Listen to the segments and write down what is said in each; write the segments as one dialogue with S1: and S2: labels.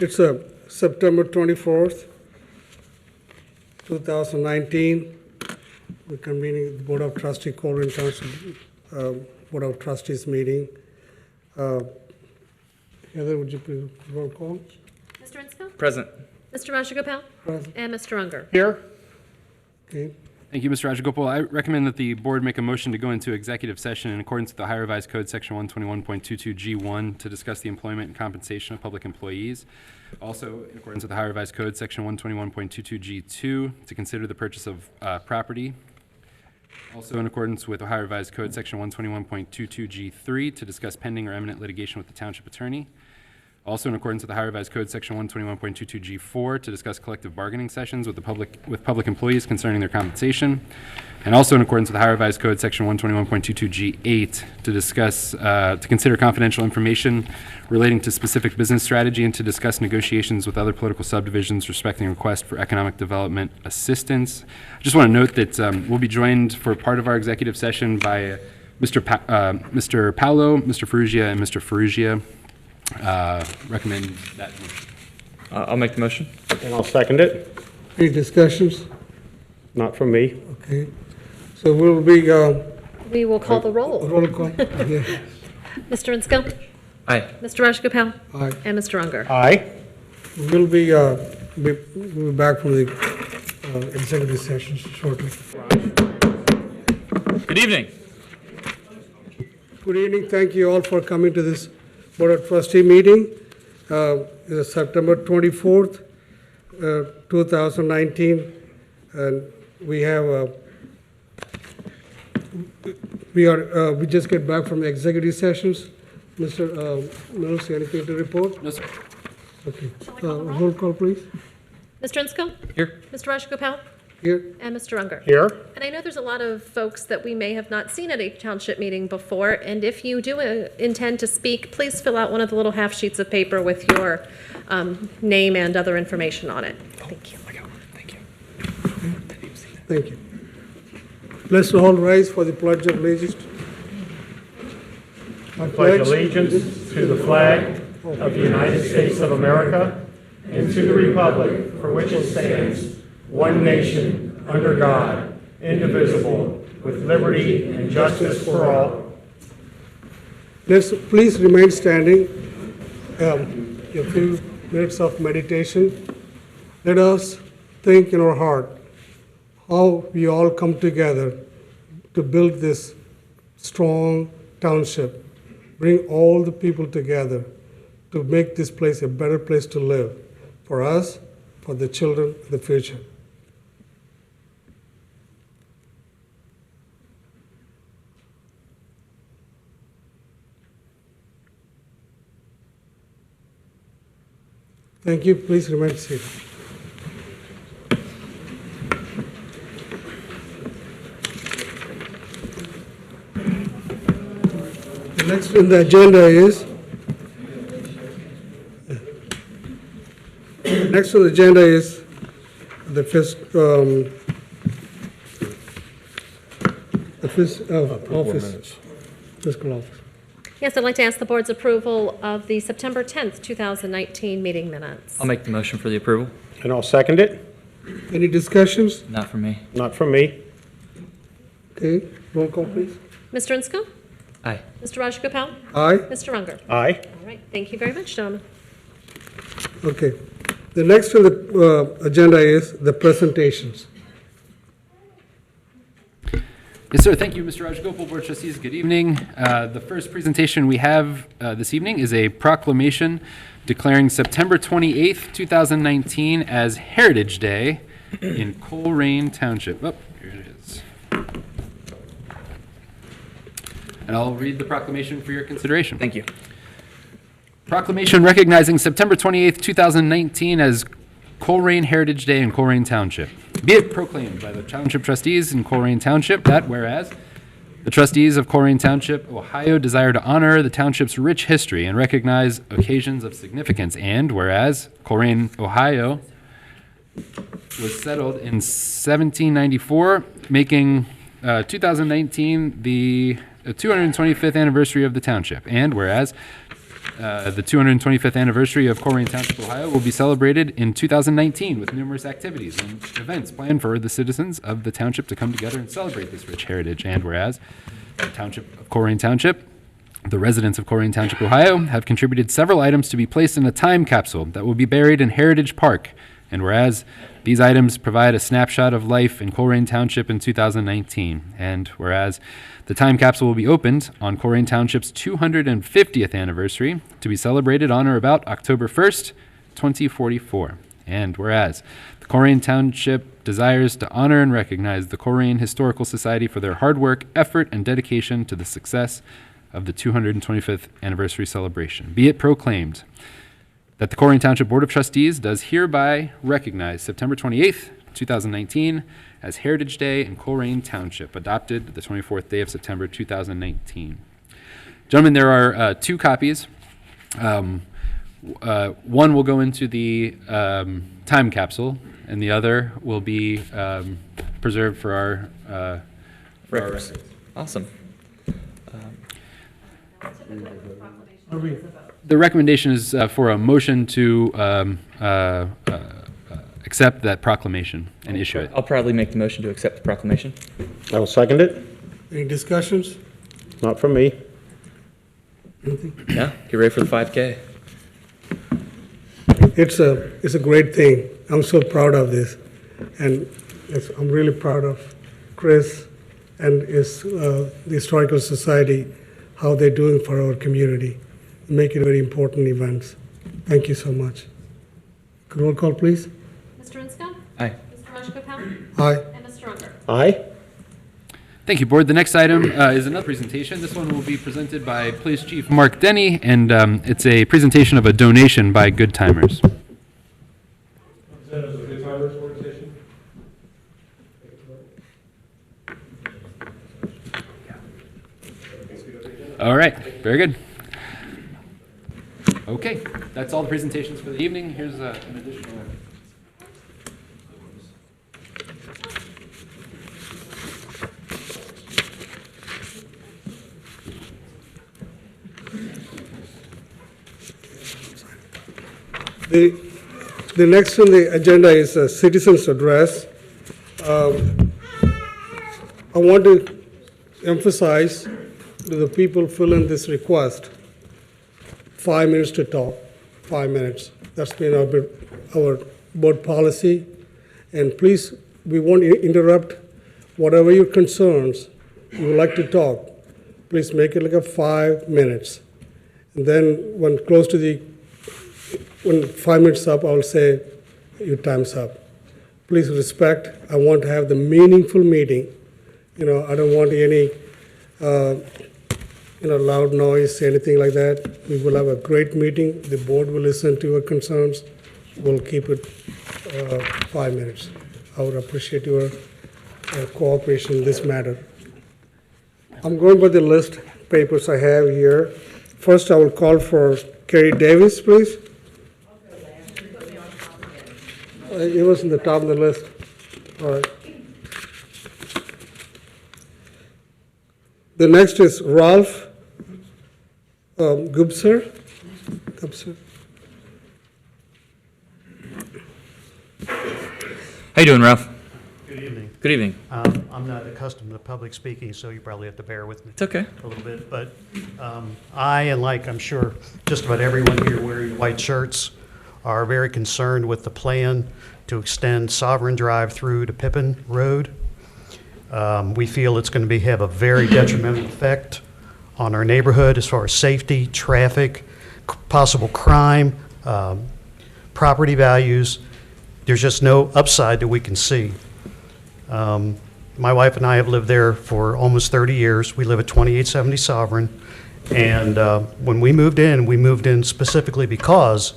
S1: It's September 24th, 2019. We're convening the Board of Trustees, Colerain Township Board of Trustees meeting. Heather, would you please roll call?
S2: Mr. Insko?
S3: Present.
S2: Mr. Rajagopal?
S1: Present.
S2: And Mr. Unger?
S3: Here.
S1: Okay.
S4: Thank you, Mr. Rajagopal. I recommend that the board make a motion to go into executive session in accordance with the Ohio Revised Code, Section 121.22G1, to discuss the employment and compensation of public employees. Also, in accordance with the Ohio Revised Code, Section 121.22G2, to consider the purchase of property. Also, in accordance with Ohio Revised Code, Section 121.22G3, to discuss pending or imminent litigation with the township attorney. Also, in accordance with the Ohio Revised Code, Section 121.22G4, to discuss collective bargaining sessions with public employees concerning their compensation. And also, in accordance with the Ohio Revised Code, Section 121.22G8, to discuss, to consider confidential information relating to specific business strategy and to discuss negotiations with other political subdivisions respecting request for economic development assistance. I just want to note that we'll be joined for part of our executive session by Mr. Paolo, Mr. Ferrugia, and Mr. Ferrugia. Recommend that motion.
S3: I'll make the motion.
S5: And I'll second it.
S1: Any discussions?
S5: Not from me.
S1: Okay. So we'll be
S2: We will call the roll.
S1: roll call. Yeah.
S2: Mr. Insko?
S3: Aye.
S2: Mr. Rajagopal?
S1: Aye.
S2: And Mr. Unger?
S5: Aye.
S1: We'll be back from the executive session shortly.
S3: Good evening.
S1: Good evening. Thank you all for coming to this Board of Trustee meeting. It's September 24th, 2019, and we have we just get back from executive sessions. Mr. Mills, anything to report?
S4: No, sir.
S1: Okay.
S2: Shall I call the roll?
S1: Roll call, please.
S2: Mr. Insko?
S3: Here.
S2: Mr. Rajagopal?
S1: Here.
S2: And Mr. Unger?
S5: Here.
S2: And I know there's a lot of folks that we may have not seen at a township meeting before, and if you do intend to speak, please fill out one of the little half sheets of paper with your name and other information on it. Thank you.
S3: Thank you.
S1: Thank you. Let's all rise for the Pledge of Allegiance. I
S5: Pledge allegiance to the flag of the United States of America and to the republic for which it stands, one nation, under God, indivisible, with liberty and justice for all.
S1: Let's please remain standing. A few minutes of meditation. Let us think in our heart how we all come together to build this strong township, bring all the people together to make this place a better place to live for us, for the children, the future. Thank you. Please remain seated. The next on the agenda is the fiscal office.
S2: Yes, I'd like to ask the board's approval of the September 10th, 2019 meeting minutes.
S3: I'll make the motion for the approval.
S5: And I'll second it.
S1: Any discussions?
S3: Not from me.
S5: Not from me.
S1: Okay, roll call, please.
S2: Mr. Insko?
S3: Aye.
S2: Mr. Rajagopal?
S1: Aye.
S2: Mr. Unger?
S5: Aye.
S2: All right, thank you very much, gentlemen.
S1: Okay. The next on the agenda is the presentations.
S4: Yes, sir. Thank you, Mr. Rajagopal, Board of Trustees. Good evening. The first presentation we have this evening is a proclamation declaring September 28th, 2019 as Heritage Day in Colerain Township. Oh, here it is. And I'll read the proclamation for your consideration.
S3: Thank you.
S4: Proclamation recognizing September 28th, 2019 as Colerain Heritage Day in Colerain Township. Be it proclaimed by the Township Trustees in Colerain Township that whereas the trustees of Colerain Township, Ohio desire to honor the township's rich history and recognize occasions of significance, and whereas Colerain, Ohio was settled in 1794, making 2019 the 225th anniversary of the township, and whereas The 225th anniversary of Colerain Township, Ohio will be celebrated in 2019 with numerous activities and events planned for the citizens of the township to come together and celebrate this rich heritage. And whereas the Township of Colerain Township, the residents of Colerain Township, Ohio, have contributed several items to be placed in a time capsule that will be buried in Heritage Park. And whereas these items provide a snapshot of life in Colerain Township in 2019. And whereas the time capsule will be opened on Colerain Township's 250th anniversary to be celebrated on or about October 1st, 2044. And whereas the Colerain Township desires to honor and recognize the Colerain Historical Society for their hard work, effort, and dedication to the success of the 225th anniversary celebration. Be it proclaimed that the Colerain Township Board of Trustees does hereby recognize September 28th, 2019 as Heritage Day in Colerain Township, adopted the 24th day of September 2019. Gentlemen, there are 2 copies. One will go into the time capsule, and the other will be preserved for our
S3: Records. Awesome.
S4: The recommendation is for a motion to accept that proclamation and issue it.
S3: I'll proudly make the motion to accept the proclamation.
S5: I will second it.
S1: Any discussions?
S5: Not from me.
S3: Yeah, get ready for the 5K.
S1: It's a great thing. I'm so proud of this. And I'm really proud of Chris and the Historical Society, how they're doing for our community, make it very important events. Thank you so much. Roll call, please.
S2: Mr. Inscombe?
S3: Aye.
S2: Mr. Rajagopal?
S1: Aye.
S2: And Mr. Unger?
S5: Aye.
S4: Thank you, Board. The next item is another presentation. This one will be presented by Police Chief Mark Denny, and it's a presentation of a donation by Good Timers.
S1: Is that a Good Timers organization?
S4: All right, very good. Okay, that's all the presentations for the evening. Here's an additional.
S1: The next on the agenda is a citizen's address. I want to emphasize to the people fill in this request, 5 minutes to talk, 5 minutes. That's been our board policy. And please, we won't interrupt. Whatever your concerns, you would like to talk, please make it like a 5 minutes. And then when 5 minutes up, I'll say your time's up. Please respect. I want to have the meaningful meeting. I don't want any loud noise, anything like that. We will have a great meeting. The board will listen to your concerns. We'll keep it 5 minutes. I would appreciate your cooperation in this matter. I'm going by the list of papers I have here. First, I will call for Kerry Davis, please. It was in the top of the list. All right. The next is Ralph Gubser.
S3: How you doing, Ralph?
S6: Good evening.
S3: Good evening.
S6: I'm not accustomed to public speaking, so you probably have to bear with me
S3: It's okay.
S6: a little bit. But I, and like I'm sure just about everyone here wearing white shirts, are very concerned with the plan to extend Sovereign Drive through to Pippin Road. We feel it's going to have a very detrimental effect on our neighborhood as far as safety, traffic, possible crime, property values. There's just no upside that we can see. My wife and I have lived there for almost 30 years. We live at 2870 Sovereign. And when we moved in specifically because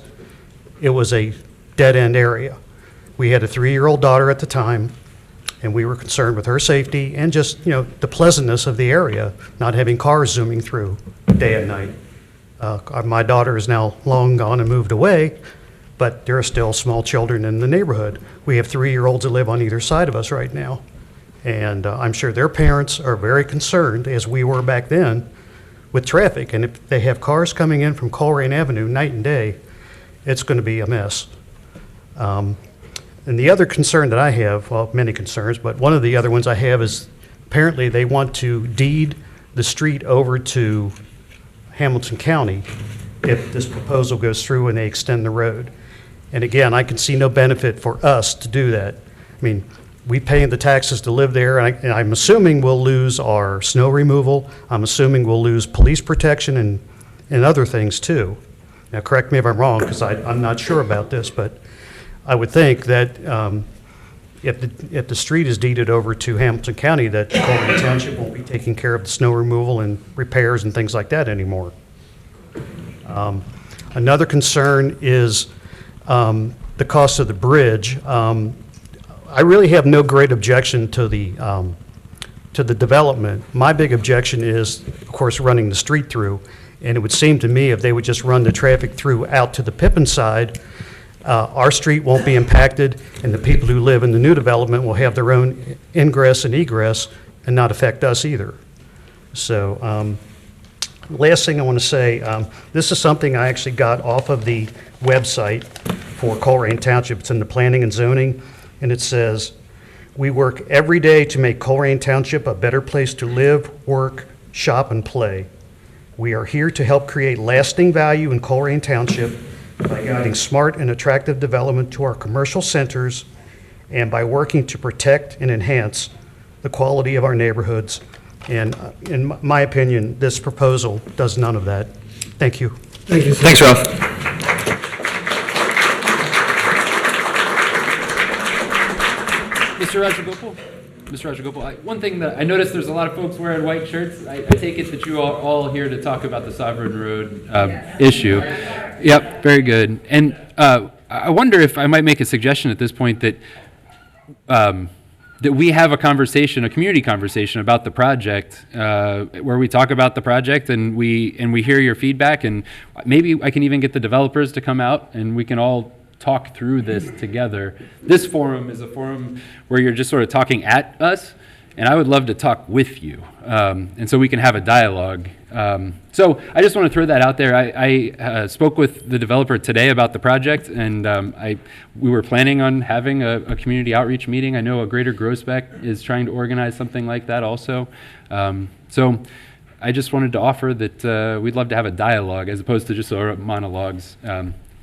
S6: it was a dead-end area. We had a 3-year-old daughter at the time, and we were concerned with her safety and just, the pleasantness of the area, not having cars zooming through day and night. My daughter is now long gone and moved away, but there are still small children in the neighborhood. We have 3-year-olds that live on either side of us right now. And I'm sure their parents are very concerned, as we were back then, with traffic. And if they have cars coming in from Colerain Avenue night and day, it's going to be a mess. And the other concern that I have, well, many concerns, but one of the other ones I have is apparently they want to deed the street over to Hamilton County if this proposal goes through and they extend the road. And again, I can see no benefit for us to do that. I mean, we pay the taxes to live there, and I'm assuming we'll lose our snow removal. I'm assuming we'll lose police protection and other things too. Now, correct me if I'm wrong, because I'm not sure about this, but I would think that if the street is deeded over to Hamilton County, that Colerain Township won't be taking care of the snow removal and repairs and things like that anymore. Another concern is the cost of the bridge. I really have no great objection to the development. My big objection is, of course, running the street through. And it would seem to me if they would just run the traffic through out to the Pippin side, our street won't be impacted, and the people who live in the new development will have their own ingress and egress and not affect us either. So last thing I want to say, this is something I actually got off of the website for Colerain Township. It's in the planning and zoning, and it says, "We work every day to make Colerain Township a better place to live, work, shop, and play. We are here to help create lasting value in Colerain Township by guiding smart and attractive development to our commercial centers and by working to protect and enhance the quality of our neighborhoods." And in my opinion, this proposal does none of that. Thank you.
S1: Thank you, sir.
S3: Thanks, Ralph.
S4: Mr. Rajagopal? Mr. Rajagopal, one thing that I noticed, there's a lot of folks wearing white shirts. I take it that you are all here to talk about the Sovereign Road issue. Yep, very good. And I wonder if I might make a suggestion at this point that that we have a conversation, a community conversation about the project, where we talk about the project and we hear your feedback, and maybe I can even get the developers to come out and we can all talk through this together. This forum is a forum where you're just sort of talking at us, and I would love to talk with you, and so we can have a dialogue. So I just want to throw that out there. I spoke with the developer today about the project, and we were planning on having a community outreach meeting. I know a Greater Groesbeck is trying to organize something like that also. So I just wanted to offer that we'd love to have a dialogue as opposed to just sort of monologues.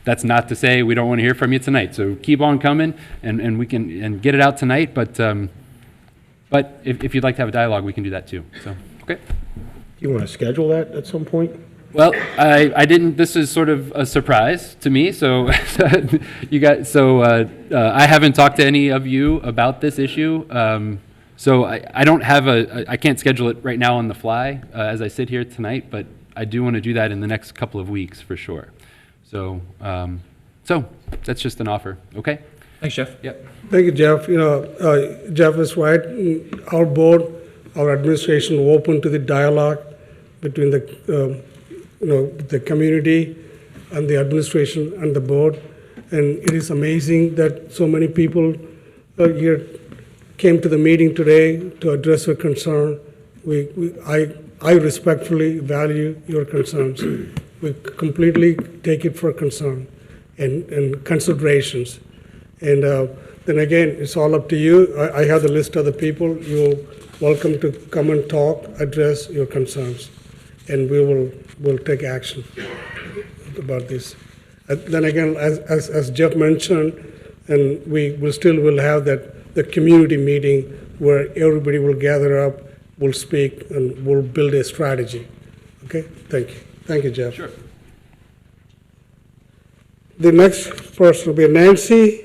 S4: That's not to say we don't want to hear from you tonight. So keep on coming, and we can get it out tonight. But if you'd like to have a dialogue, we can do that too. So okay.
S5: You want to schedule that at some point?
S4: Well, I didn't. This is sort of a surprise to me. So you guys. So I haven't talked to any of you about this issue. So I don't have I can't schedule it right now on the fly as I sit here tonight. But I do want to do that in the next couple of weeks for sure. So so that's just an offer. Okay.
S3: Thanks, Jeff.
S4: Yep.
S1: Thank you, Jeff. Jeff is right. Our board, our administration open to the dialogue between the community and the administration and the board. And it is amazing that so many people here came to the meeting today to address your concern. I respectfully value your concerns. We completely take it for concern and considerations. And then again, it's all up to you. I have the list of the people. You're welcome to come and talk, address your concerns, and we'll take action about this. Then again, as Jeff mentioned, and we will have the community meeting where everybody will gather up, will speak, and we'll build a strategy. Okay? Thank you. Thank you, Jeff.
S4: Sure.
S1: The next person will be Nancy.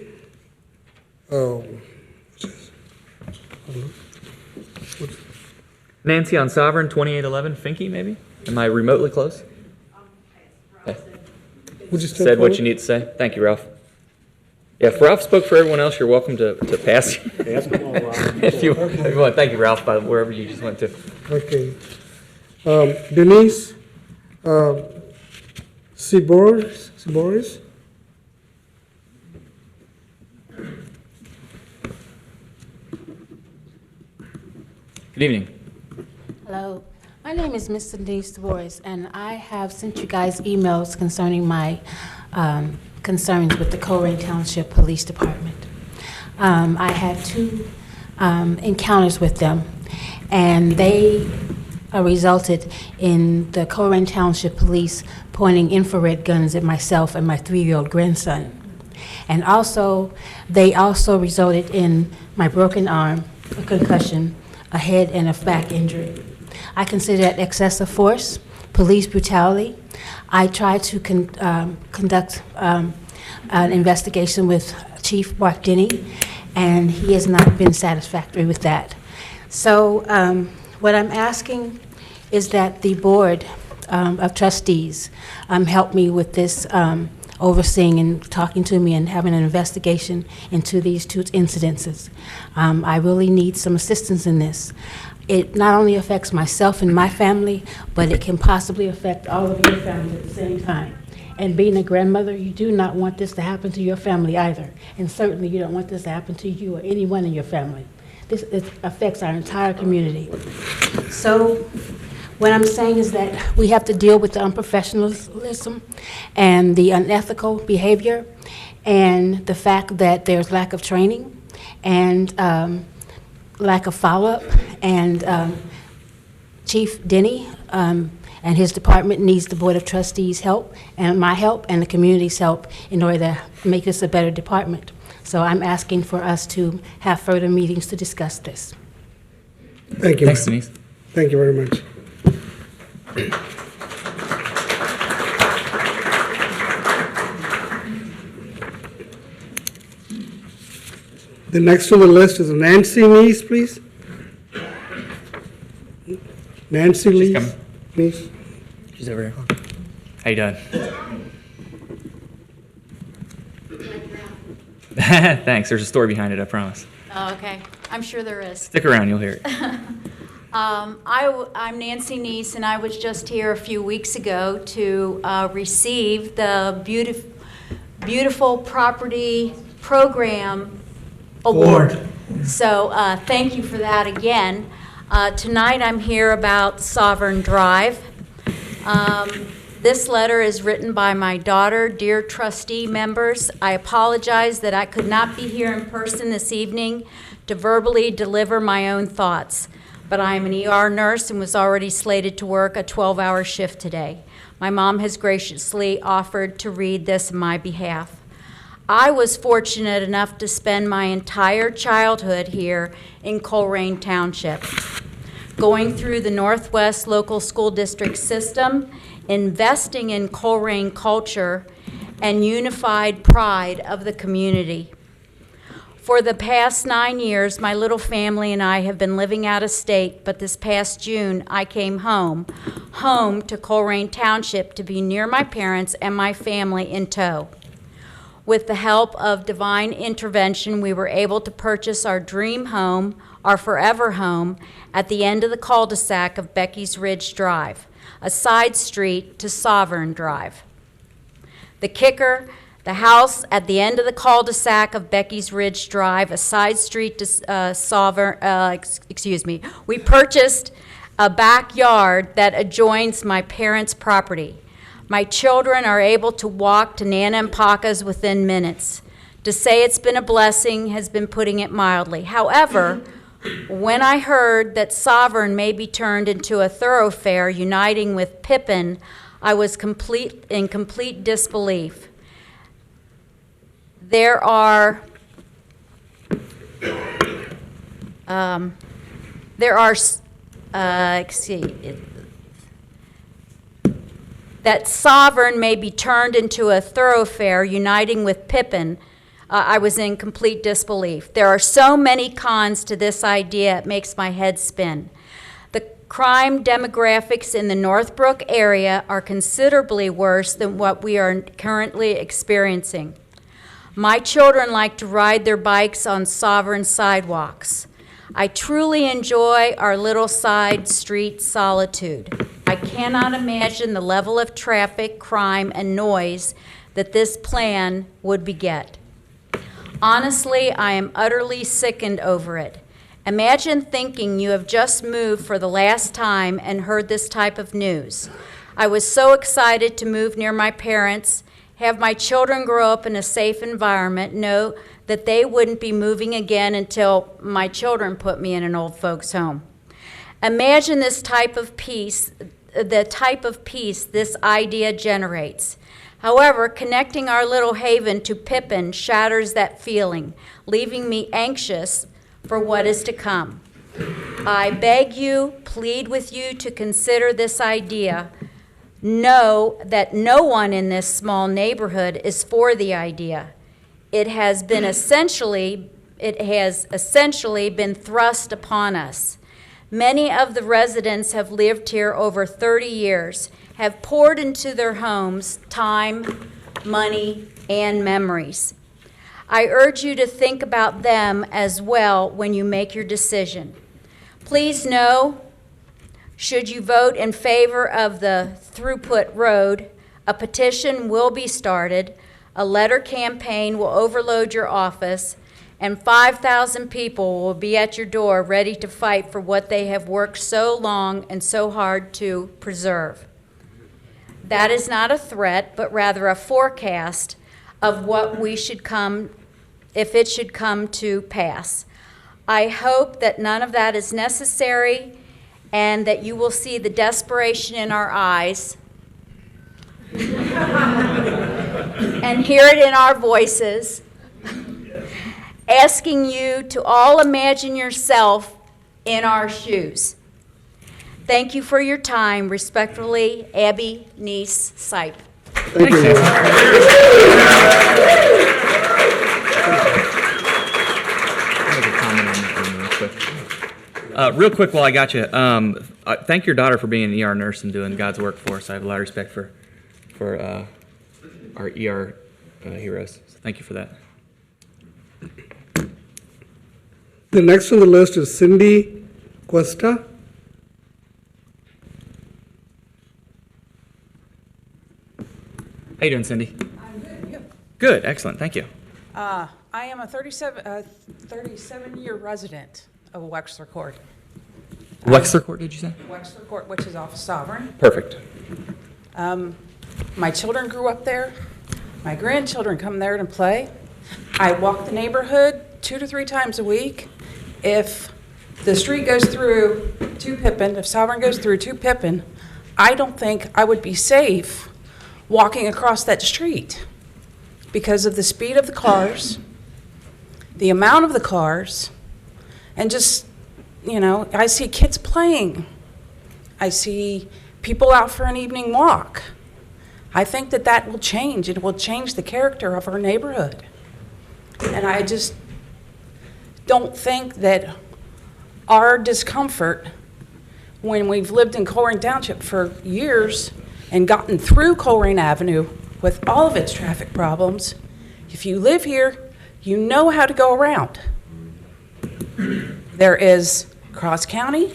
S3: Nancy on Sovereign, 2811 Finke, maybe? Am I remotely close? Okay.
S1: Would you step
S3: Said what
S1: forward?
S3: you need to say. Thank you, Ralph. Yeah, if Ralph spoke for everyone else, you're welcome to pass. if you want. Thank you, Ralph, by wherever you just went to.
S1: Okay. Denise Siboris?
S3: Good evening.
S7: Hello. I name is Miss Denise DeVoris, and I have sent you guys emails concerning my concerns with the Colerain Township Police Department. I had two encounters with them, and they resulted in the Colerain Township Police pointing infrared guns at myself and my 3-year-old grandson. And also, they also resulted in my broken arm, a concussion, a head and a back injury. I consider that excessive force, police brutality. I tried to conduct an investigation with Chief Mark Denny, and he has not been satisfactory with that. So what I'm asking is that the Board of Trustees help me with this overseeing and talking to me and having an investigation into these two incidences. I really need some assistance in this. It not only affects myself and my family, but it can possibly affect all of your families at the same time. And being a grandmother, you do not want this to happen to your family either. And certainly you don't want this to happen to you or anyone in your family. It affects our entire community. So what I'm saying is that we have to deal with the unprofessionalism and the unethical behavior and the fact that there's lack of training and lack of follow-up. And Chief Denny and his department needs the Board of Trustees' help and my help and the community's help in order to make this a better department. So I'm asking for us to have further meetings to discuss this.
S1: Thank you.
S3: Thanks, Denise.
S1: Thank you very much. The next on the list is Nancy Neese, please. Nancy
S3: She's
S1: Neese.
S3: coming.
S1: Neese.
S3: She's over here. How you doing? Thanks. There's a story behind it, I promise.
S8: Oh, okay. I'm sure there is.
S3: Stick around, you'll hear it.
S8: I'm Nancy Neese, and I was just here a few weeks ago to receive the Beautiful Property Program Award. So thank you for that again. Tonight I'm here about Sovereign Drive. This letter is written by my daughter. Dear trustee members, I apologize that I could not be here in person this evening to verbally deliver my own thoughts, but I am an ER nurse and was already slated to work a 12-hour shift today. My mom has graciously offered to read this on my behalf. I was fortunate enough to spend my entire childhood here in Colerain Township, going through the Northwest Local School District system, investing in Colerain culture, and unified pride of the community. For the past 9 years, my little family and I have been living out of state, but this past June, I came home to Colerain Township to be near my parents and my family in tow. With the help of divine intervention, we were able to purchase our dream home, our forever home, at the end of the cul-de-sac of Becky's Ridge Drive, a side street to Sovereign Drive. The kicker, the house at the end of the cul-de-sac of Becky's Ridge Drive, a side street to we purchased a backyard that adjoins my parents' property. My children are able to walk to Nana and Paca's within minutes. To say it's been a blessing has been putting it mildly. However, when I heard that Sovereign may be turned into a thoroughfare uniting with Pippin, I was in complete disbelief. There are that Sovereign may be turned into a thoroughfare uniting with Pippin, I was in complete disbelief. There are so many cons to this idea, it makes my head spin. The crime demographics in the Northbrook area are considerably worse than what we are currently experiencing. My children like to ride their bikes on Sovereign sidewalks. I truly enjoy our little side street solitude. I cannot imagine the level of traffic, crime, and noise that this plan would beget. Honestly, I am utterly sickened over it, Imagine thinking you have just moved for the last time and heard this type of news. I was so excited to move near my parents, have my children grow up in a safe environment, know that they wouldn't be moving again until my children put me in an old folks' home. Imagine this type of peace, the type of peace this idea generates. However, connecting our little haven to Pippin shatters that feeling, leaving me anxious for what is to come. I beg you, plead with you to consider this idea. Know that no one in this small neighborhood is for the idea. It has essentially been thrust upon us. Many of the residents have lived here over 30 years, have poured into their homes time, money, and memories. I urge you to think about them as well when you make your decision. Please know, should you vote in favor of the throughput road, a petition will be started, a letter campaign will overload your office, and 5,000 people will be at your door ready to fight for what they have worked so long and so hard to preserve. That is not a threat, but rather a forecast of what we should come, if it should come to pass. I hope that none of that is necessary and that you will see the desperation in our eyes and hear it in our voices, asking you to all imagine yourself in our shoes. Thank you for your time. Respectfully, Abby Neese Sipe.
S1: Thank you.
S3: Real quick while I got you, thank your daughter for being an ER nurse and doing God's work for us. I have a lot of respect for our ER heroes. So thank you for that.
S1: The next on the list is Cindy Cuesta.
S3: How you doing, Cindy?
S9: I'm good. You?
S3: Good, excellent, thank you.
S9: I am a 37-year resident of Wexler Court.
S3: Wexler Court, did you say?
S9: Wexler Court, which is off of Sovereign.
S3: Perfect.
S9: My children grew up there. My grandchildren come there to play. I walk the neighborhood 2 to 3 times a week. If the street goes through to Pippin, if Sovereign goes through to Pippin, I don't think I would be safe walking across that street because of the speed of the cars, the amount of the cars, and just, you know, I see kids playing. I see people out for an evening walk. I think that that will change. It will change the character of our neighborhood. And I just don't think that our discomfort when we've lived in Colerain Township for years and gotten through Colerain Avenue with all of its traffic problems, if you live here, you know how to go around. There is Cross County,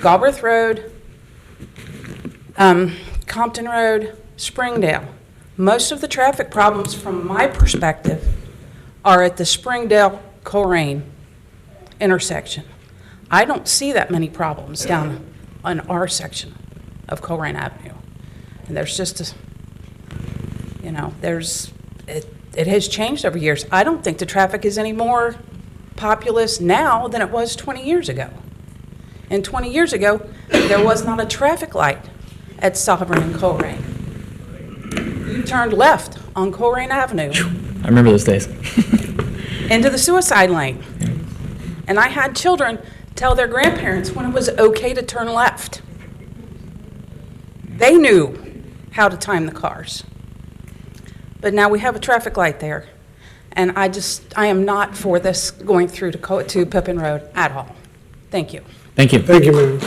S9: Galbraith Road, Compton Road, Springdale. Most of the traffic problems from my perspective are at the Springdale-Colerain intersection. I don't see that many problems down on our section of Colerain Avenue. And there's just a, you know, it has changed over years. I don't think the traffic is any more populous now than it was 20 years ago. And 20 years ago, there was not a traffic light at Sovereign and Colerain. You turned left on Colerain Avenue
S3: I remember those days.
S9: into the suicide lane. And I had children tell their grandparents when it was okay to turn left. They knew how to time the cars. But now we have a traffic light there. And I am not for this going through to Pippin Road at all. Thank you.
S3: Thank you.
S1: Thank you, ma'am.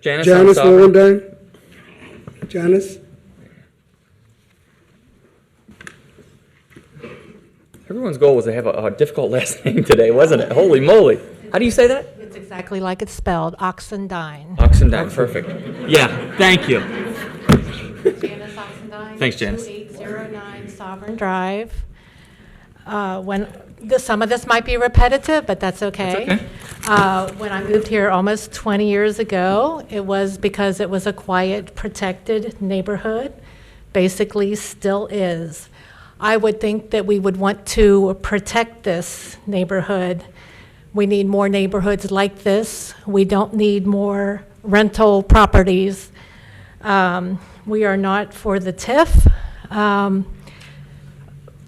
S3: Janice,
S1: Janice
S3: on Sovereign.
S1: Lowendine. Janice?
S3: Everyone's goal was to have a difficult last name today, wasn't it? Holy moly. How do you say that?
S10: It's exactly like it's spelled, Oxendine.
S3: Oxendine, perfect. Yeah, thank you.
S7: Janice Oxendine.
S3: Thanks, Janice.
S7: 2809 Sovereign Drive. Some of this might be repetitive, but that's okay.
S3: That's
S7: When I moved here almost 20 years ago, it was because it was a quiet, protected neighborhood. Basically, still is. I would think that we would want to protect this neighborhood. We need more neighborhoods like this. We don't need more rental properties. We are not for the TIF.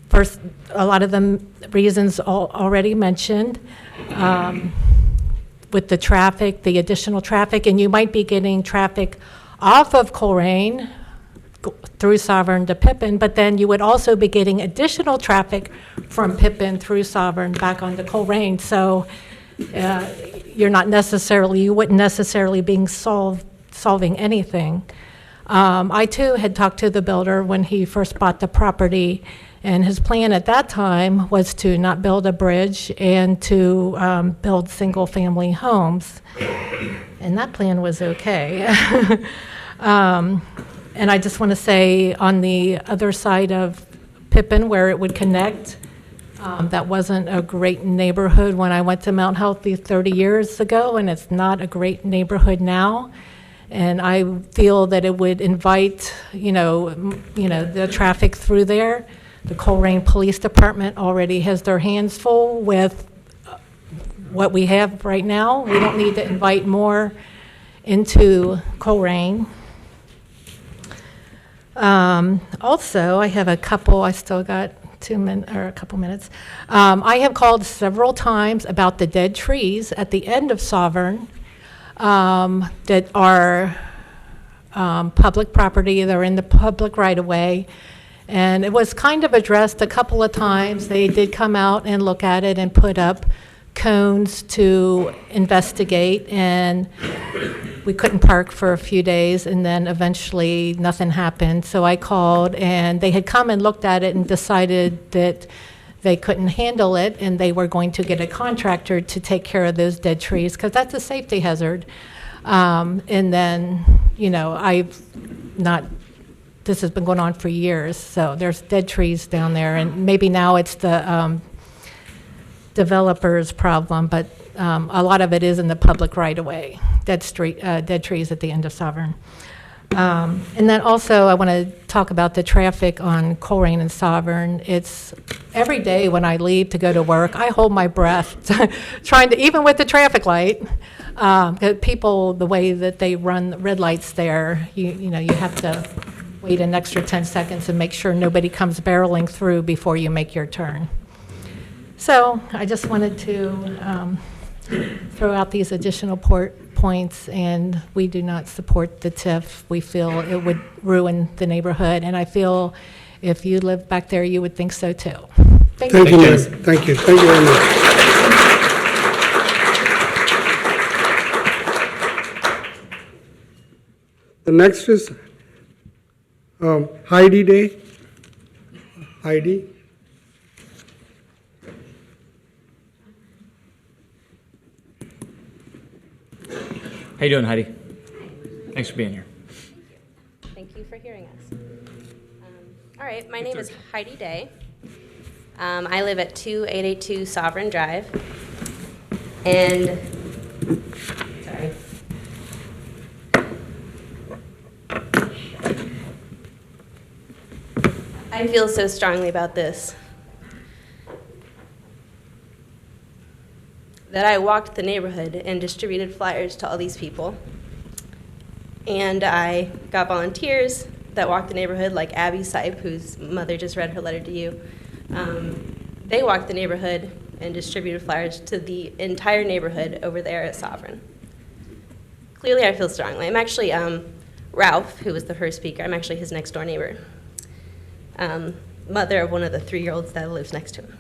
S7: First, a lot of the reasons already mentioned, with the traffic, the additional traffic, and you might be getting traffic off of Colerain through Sovereign to Pippin, but then you would also be getting additional traffic from Pippin through Sovereign back onto Colerain. So you wouldn't necessarily be solving anything. I too had talked to the builder when he first bought the property, and his plan at that time was to not build a bridge and to build single-family homes. And that plan was okay. And I just want to say, on the other side of Pippin, where it would connect, that wasn't a great neighborhood when I went to Mount Healthy 30 years ago, and it's not a great neighborhood now. And I feel that it would invite, the traffic through there. The Colerain Police Department already has their hands full with what we have right now. We don't need to invite more into Colerain. Also, I have I still got a couple minutes. I have called several times about the dead trees at the end of Sovereign that are public property. They're in the public right-of-way. And it was kind of addressed a couple of times. They did come out and look at it and put up cones to investigate, and we couldn't park for a few days, and then eventually nothing happened. So I called, and they had come and looked at it and decided that they couldn't handle it, and they were going to get a contractor to take care of those dead trees, because that's a safety hazard. And then, this has been going on for years, so there's dead trees down there, and maybe now it's the developer's problem, but a lot of it is in the public right-of-way, dead trees at the end of Sovereign. And then also, I want to talk about the traffic on Colerain and Sovereign. It's every day when I leave to go to work, I hold my breath, trying to, even with the traffic light, people, the way that they run the red lights there, you have to wait an extra 10 seconds and make sure nobody comes barreling through before you make your turn. So I just wanted to throw out these additional points, and we do not support the TIF. We feel it would ruin the neighborhood, and I feel if you live back there, you would think so too. Thank you.
S1: Thank you, Mayor. Thank you. Thank you very much. The next is Heidi Day. Heidi.
S3: How you doing, Heidi? Thanks for being here.
S10: Thank you for hearing us. All right, my name is Heidi Day. I live at 2882 Sovereign Drive. And, sorry. I feel so strongly about this that I walked the neighborhood and distributed flyers to all these people. And I got volunteers that walked the neighborhood, like Abby Sipe, whose mother just read her letter to you. They walked the neighborhood and distributed flyers to the entire neighborhood over there at Sovereign. Clearly, I feel strongly. I'm actually, Ralph, who was the first speaker, I'm actually his next door neighbor. Mother of one of the 3-year-olds that lives next to him.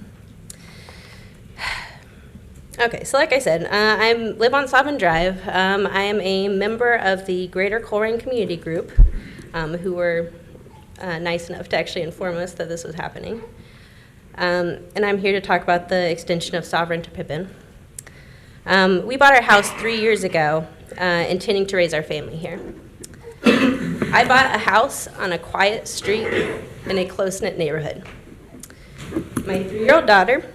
S10: Okay, so like I said, I live on Sovereign Drive. I am a member of the Greater Colerain Community Group, who were nice enough to actually inform us that this was happening. And I'm here to talk about the extension of Sovereign to Pippin. We bought our house 3 years ago, intending to raise our family here. I bought a house on a quiet street in a close-knit neighborhood. My 3-year-old daughter,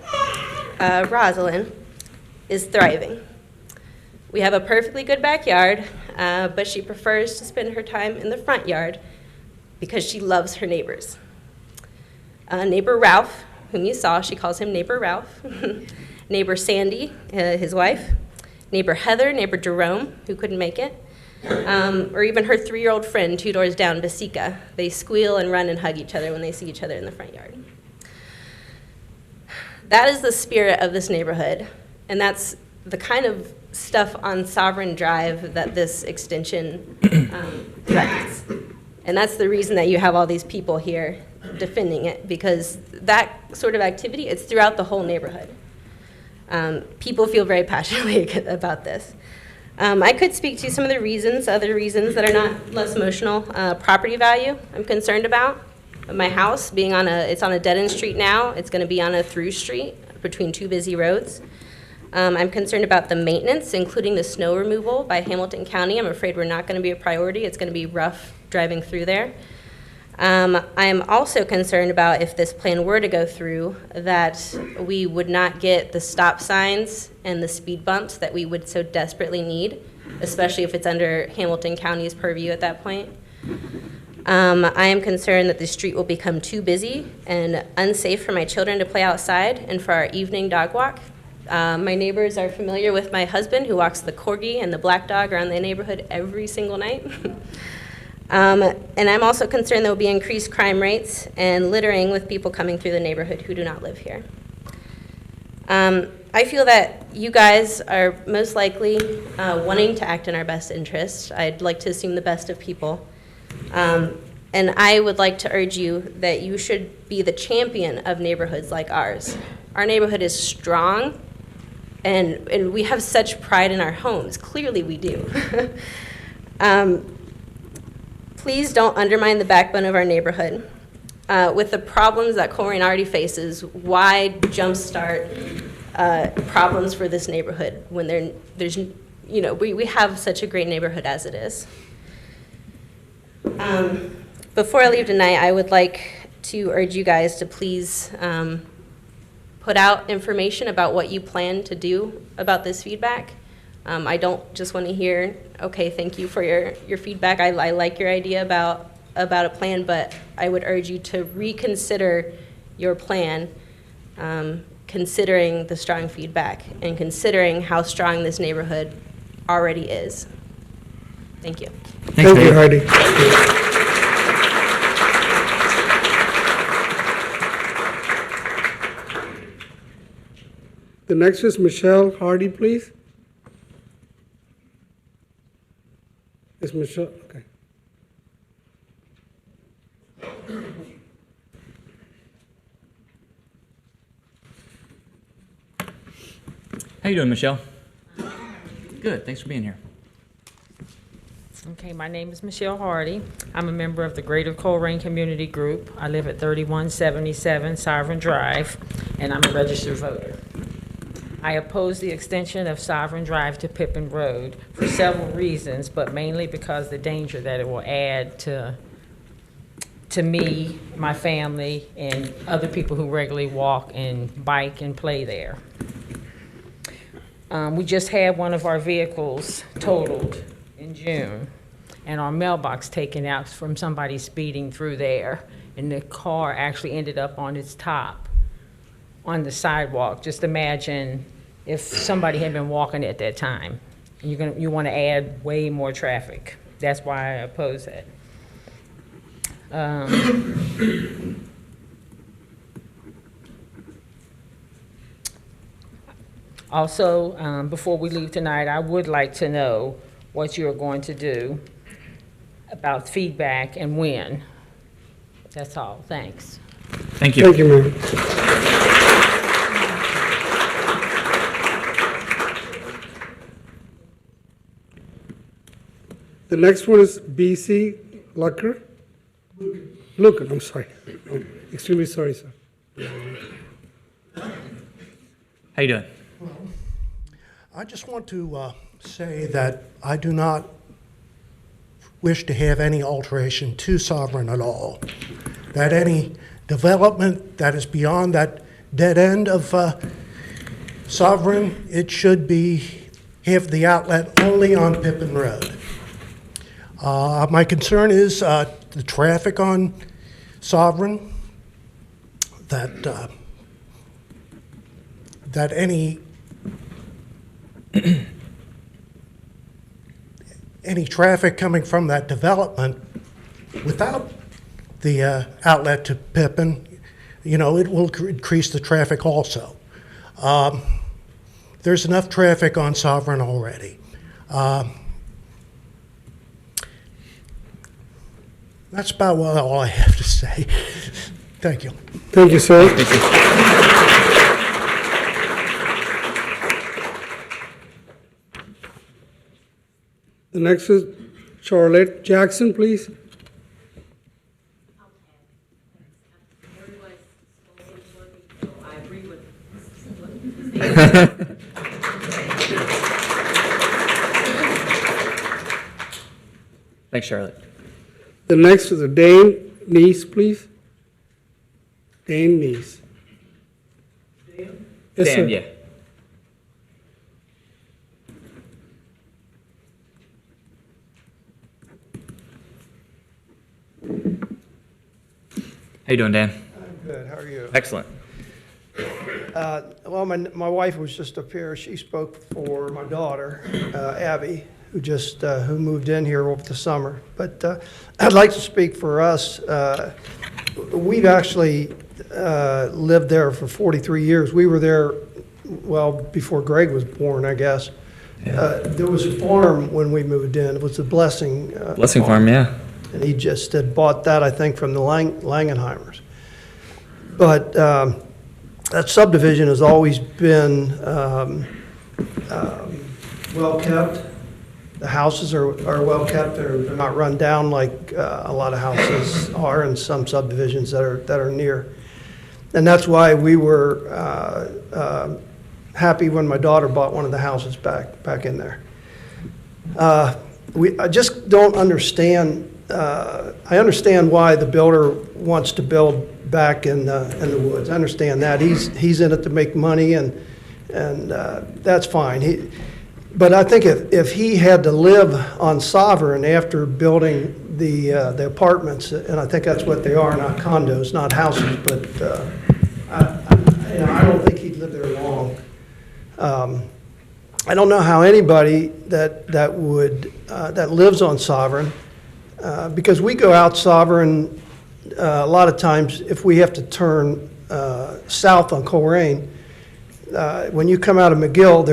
S10: Rosalind, is thriving. We have a perfectly good backyard, but she prefers to spend her time in the front yard because she loves her neighbors. Neighbor Ralph, whom you saw, she calls him Neighbor Ralph. Neighbor Sandy, his wife. Neighbor Heather, neighbor Jerome, who couldn't make it. Or even her 3-year-old friend 2 doors down, Basika. They squeal and run and hug each other when they see each other in the front yard. That is the spirit of this neighborhood, and that's the kind of stuff on Sovereign Drive that this extension threatens. And that's the reason that you have all these people here defending it, because that sort of activity, it's throughout the whole neighborhood. People feel very passionately about this. I could speak to some of the reasons, other reasons that are not less emotional. Property value, I'm concerned about. My house being it's on a dead-end street now. It's going to be on a through street between 2 busy roads. I'm concerned about the maintenance, including the snow removal by Hamilton County. I'm afraid we're not going to be a priority. It's going to be rough driving through there. I am also concerned about, if this plan were to go through, that we would not get the stop signs and the speed bumps that we would so desperately need, especially if it's under Hamilton County's purview at that point. I am concerned that the street will become too busy and unsafe for my children to play outside and for our evening dog walk. My neighbors are familiar with my husband, who walks the corgi and the black dog around the neighborhood every single night. And I'm also concerned there will be increased crime rates and littering with people coming through the neighborhood who do not live here. I feel that you guys are most likely wanting to act in our best interest. I'd like to assume the best of people. And I would like to urge you that you should be the champion of neighborhoods like ours. Our neighborhood is strong, and we have such pride in our homes. Clearly we do. Please don't undermine the backbone of our neighborhood. With the problems that Colerain already faces, why jumpstart problems for this neighborhood when there's, we have such a great neighborhood as it is. Before I leave tonight, I would like to urge you guys to please put out information about what you plan to do about this feedback. I don't just want to hear, okay, thank you for your feedback. I like your idea about a plan, but I would urge you to reconsider your plan, considering the strong feedback and considering how strong this neighborhood already is. Thank you.
S1: Thank you, Heidi. The next is Michelle Hardy, please. Is Michelle, okay.
S3: How you doing, Michelle? Good, thanks for being here.
S11: Okay, my name is Michelle Hardy. I'm a member of the Greater Colerain Community Group. I live at 3177 Sovereign Drive, and I'm a registered voter. I oppose the extension of Sovereign Drive to Pippin Road for several reasons, but mainly because the danger that it will add to me, my family, and other people who regularly walk and bike and play there. We just had one of our vehicles totaled in June, and our mailbox taken out from somebody speeding through there, and the car actually ended up on its top on the sidewalk. Just imagine if somebody had been walking at that time. You want to add way more traffic. That's why I oppose it. Also, before we leave tonight, I would like to know what you're going to do about feedback and when. That's all. Thanks.
S3: Thank you.
S1: Thank you, ma'am. The next one is BC Lucker. Lucan, I'm sorry. I'm extremely sorry, sir.
S3: How you doing?
S12: I just want to say that I do not wish to have any alteration to Sovereign at all. That any development that is beyond that dead end of Sovereign, it should have the outlet only on Pippin Road. My concern is the traffic on Sovereign, that any traffic coming from that development without the outlet to Pippin, it will increase the traffic also. There's enough traffic on Sovereign already. That's about all I have to say. Thank you.
S1: Thank you, sir. The next is Charlotte Jackson, please.
S3: Thanks, Charlotte.
S1: The next is Dane Neese, please. Dane Neese. Yes, sir.
S3: Dan, yeah. How you doing, Dan?
S13: I'm good. How are you?
S3: Excellent.
S13: Well, my wife was just up here. She spoke for my daughter, Abby, who moved in here over the summer. But I'd like to speak for us. We've actually lived there for 43 years. We were there, well, before Greg was born, I guess. There was a farm when we moved in. It was the Blessing
S3: Farm, yeah.
S13: And he just had bought that, I think, from the Langenheimers. But that subdivision has always been well kept. The houses are well kept. They're not run down like a lot of houses are in some subdivisions that are near. And that's why we were happy when my daughter bought one of the houses back in there. I just don't understand. I understand why the builder wants to build back in the woods. I understand that. He's in it to make money, and that's fine. But I think if he had to live on Sovereign after building the apartments, and I think that's what they are, not condos, not houses, but I don't think he'd live there long. I don't know how anybody that lives on Sovereign, because we go out Sovereign a lot of times if we have to turn south on Colerain. When you come out of McGill,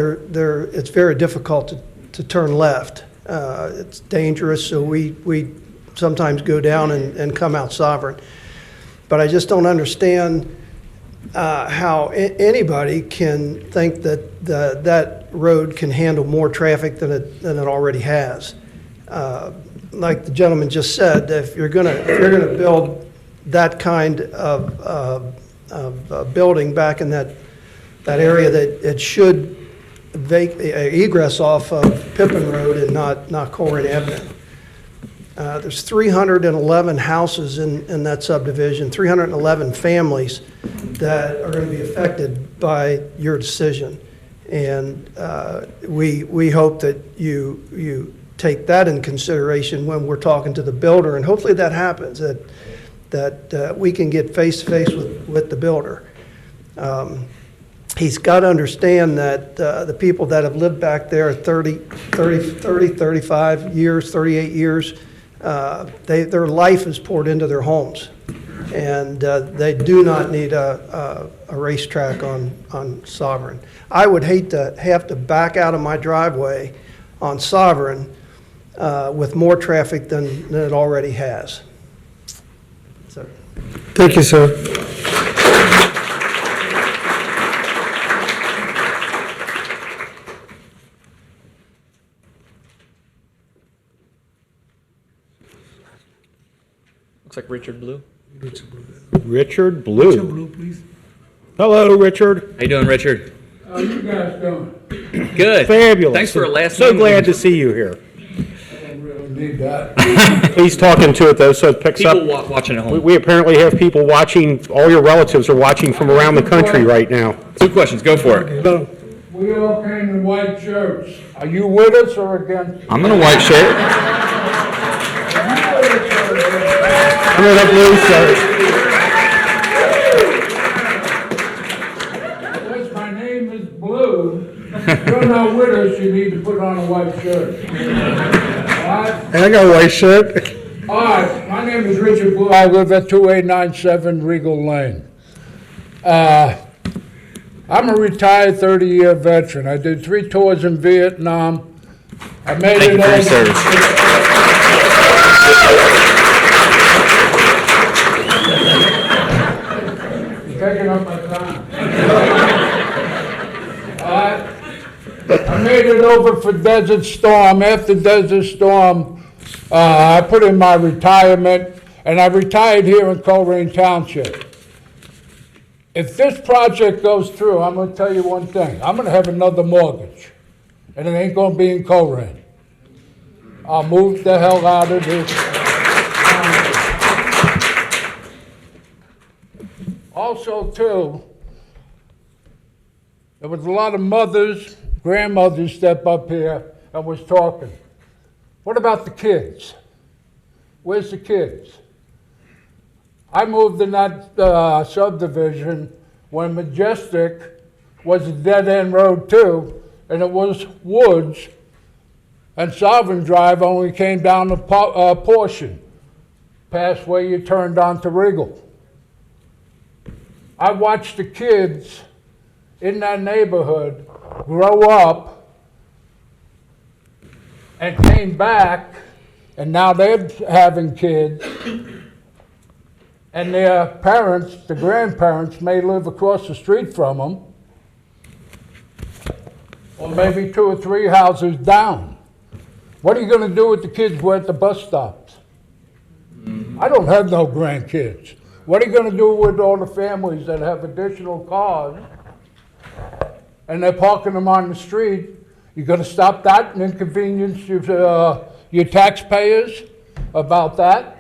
S13: it's very difficult to turn left. It's dangerous, so we sometimes go down and come out Sovereign. But I just don't understand how anybody can think that that road can handle more traffic than it already has. Like the gentleman just said, if you're gonna build that kind of building back in that area, that it should egress off of Pippin Road and not Colerain Avenue. There's 311 houses in that subdivision, 311 families that are going to be affected by your decision. And we hope that you take that in consideration when we're talking to the builder, and hopefully that happens, that we can get face-to-face with the builder. He's got to understand that the people that have lived back there 30, 35 years, 38 years, their life is poured into their homes. And they do not need a racetrack on Sovereign. I would hate to have to back out of my driveway on Sovereign with more traffic than it already has. So.
S1: Thank you, sir.
S3: Looks like Richard Blue.
S14: Richard Blue.
S1: Richard Blue, please.
S14: Hello, Richard.
S3: How you doing, Richard?
S14: How you guys doing?
S3: Good.
S14: Fabulous.
S3: Thanks for a last
S14: So
S3: name.
S14: glad to see you here.
S15: need that.
S14: Please talk into it though, so it picks up.
S3: People watching at home.
S14: We apparently have people watching, all your relatives are watching from around the country right now.
S3: 2 questions, go for it.
S15: We all came in white shirts. Are you with us or against us?
S3: I'm in a white shirt.
S14: I'm in a blue shirt.
S15: Unless my name is Blue, if you're not with us, you need to put on a white shirt. All right?
S1: I got a white shirt.
S15: All right, my name is Richard Blue. I live at 2897 Regal Lane. I'm a retired 30-year veteran. I did 3 tours in Vietnam. I made
S3: Thank
S15: it
S3: you for your
S15: over.
S3: service.
S15: You're taking up my time. I made it over for Desert Storm. After Desert Storm, I put in my retirement, and I retired here in Colerain Township. If this project goes through, I'm going to tell you one thing. I'm going to have another mortgage, and it ain't going to be in Colerain. I'll move the hell out of this. Also, too, there was a lot of mothers, grandmothers step up here and was talking. What about the kids? Where's the kids? I moved in that subdivision when Majestic was a dead-end road too, and it was woods, and Sovereign Drive only came down a portion, past where you turned onto Regal. I watched the kids in that neighborhood grow up and came back, and now they're having kids. And their parents, the grandparents, may live across the street from them, or maybe 2 or 3 houses down. What are you going to do with the kids who are at the bus stops? I don't have no grandkids. What are you going to do with all the families that have additional cars and they're parking them on the street? You're going to stop that and inconvenience your taxpayers about that?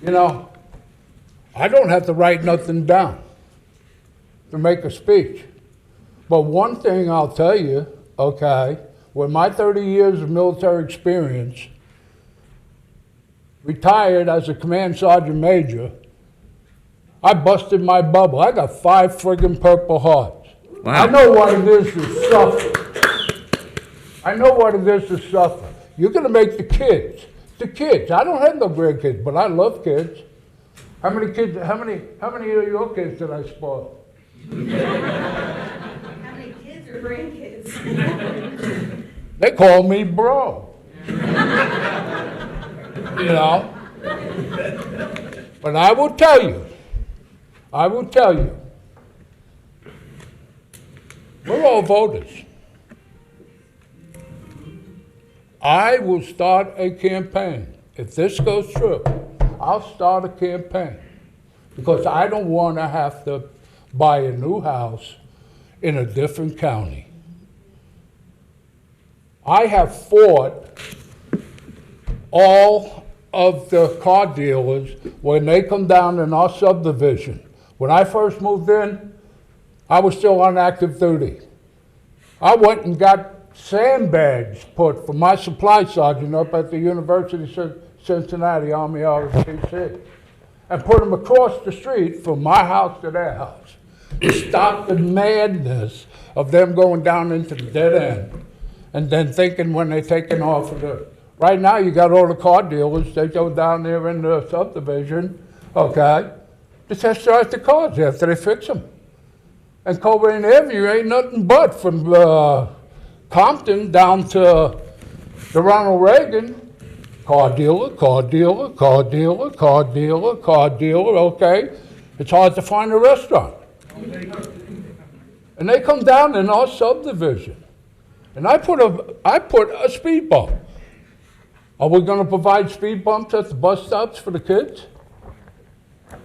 S15: You know, I don't have to write nothing down to make a speech. But one thing I'll tell you, okay, with my 30 years of military experience, retired as a command sergeant major, I busted my bubble. I got 5 friggin' Purple Hearts.
S3: Wow.
S15: I know what it is to suffer. I know what it is to suffer. You're gonna make the kids. The kids. I don't have no grandkids, but I love kids. How many kids? How many of your kids did I spoil?
S10: How many kids or grandkids?
S15: They call me bro. You know. But I will tell you. We're all voters. I will start a campaign. If this goes through, I'll start a campaign because I don't want to have to buy a new house in a different county. I have fought all of the car dealers when they come down in our subdivision. When I first moved in, I was still on active duty. I went and got sandbags put for my supply sergeant up at the University of Cincinnati Army ROTC and put them across the street from my house to their house to stop the madness of them going down into the dead end and then thinking when they're taking off of it. Right now you got all the car dealers, they go down there in the subdivision, okay, to test drive the cars after they fix them. And Colerain Avenue ain't nothing but from Compton down to the Ronald Reagan, car dealer, car dealer, car dealer, car dealer, car dealer, okay? It's hard to find a restaurant. And they come down in our subdivision. And I put a speed bump. Are we gonna provide speed bumps at the bus stops for the kids?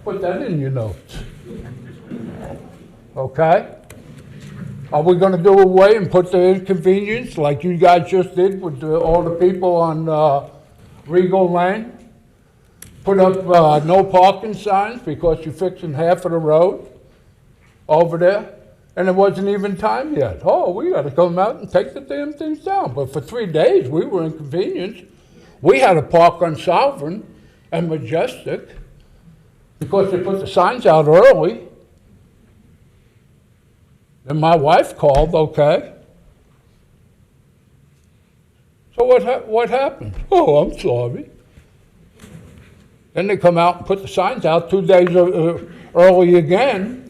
S15: Put that in your notes. Okay? Are we gonna do away and put the inconvenience like you guys just did with all the people on Regal Lane? Put up no parking signs because you're fixing half of the road over there? And it wasn't even time yet. Oh, we gotta come out and take the damn things down. But for 3 days, we were inconvenienced. We had to park on Sovereign and Majestic because they put the signs out early. And my wife called, okay. So what happened? Oh, I'm sorry. Then they come out and put the signs out 2 days early again,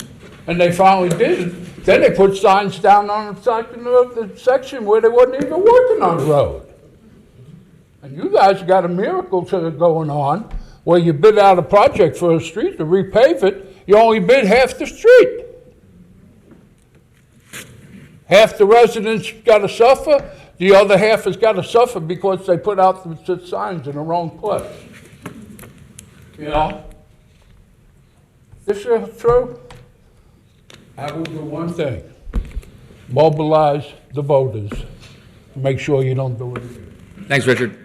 S15: and they finally did it. Then they put signs down on the section where they wasn't even working on the road. And you guys got a miracle going on where you bid out a project for a street to repave it, you only bid half the street. Half the residents got to suffer, the other half has got to suffer because they put out the signs in the wrong place. You know? This is true. I will do one thing. Mobilize the voters. Make sure you don't do it again.
S3: Thanks, Richard.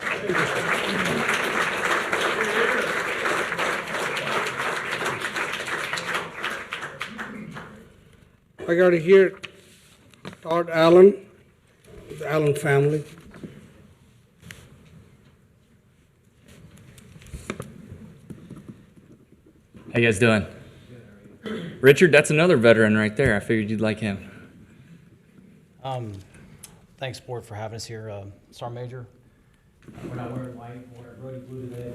S1: I got to hear Todd Allen, the Allen family.
S3: How you guys doing? Richard, that's another veteran right there. I figured you'd like him.
S16: Thanks, board, for having us here. Sergeant Major, we're not wearing white, we're wearing Brody blue today.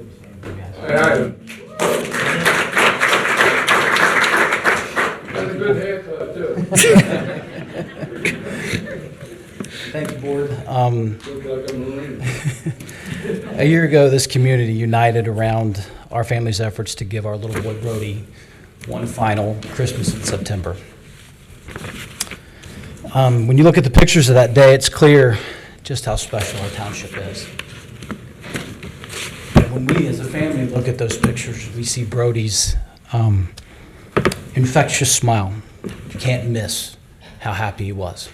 S15: That's a good haircut, too.
S16: Thank you, board.
S15: Look like a Marine.
S16: A year ago, this community united around our family's efforts to give our little boy Brody one final Christmas in September. When you look at the pictures of that day, it's clear just how special our township is. And when we as a family look at those pictures, we see Brody's infectious smile. You can't miss how happy he was.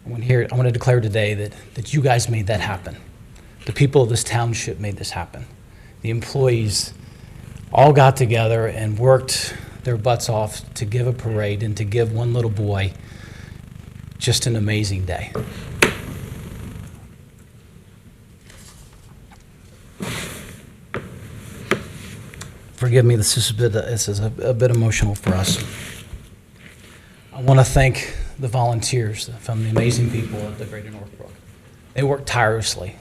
S16: I want to declare today that you guys made that happen. The people of this township made this happen. The employees all got together and worked their butts off to give a parade and to give one little boy just an amazing day. Forgive me, this is a bit emotional for us. I want to thank the volunteers from the amazing people at the Greater Northbrook. They worked tirelessly,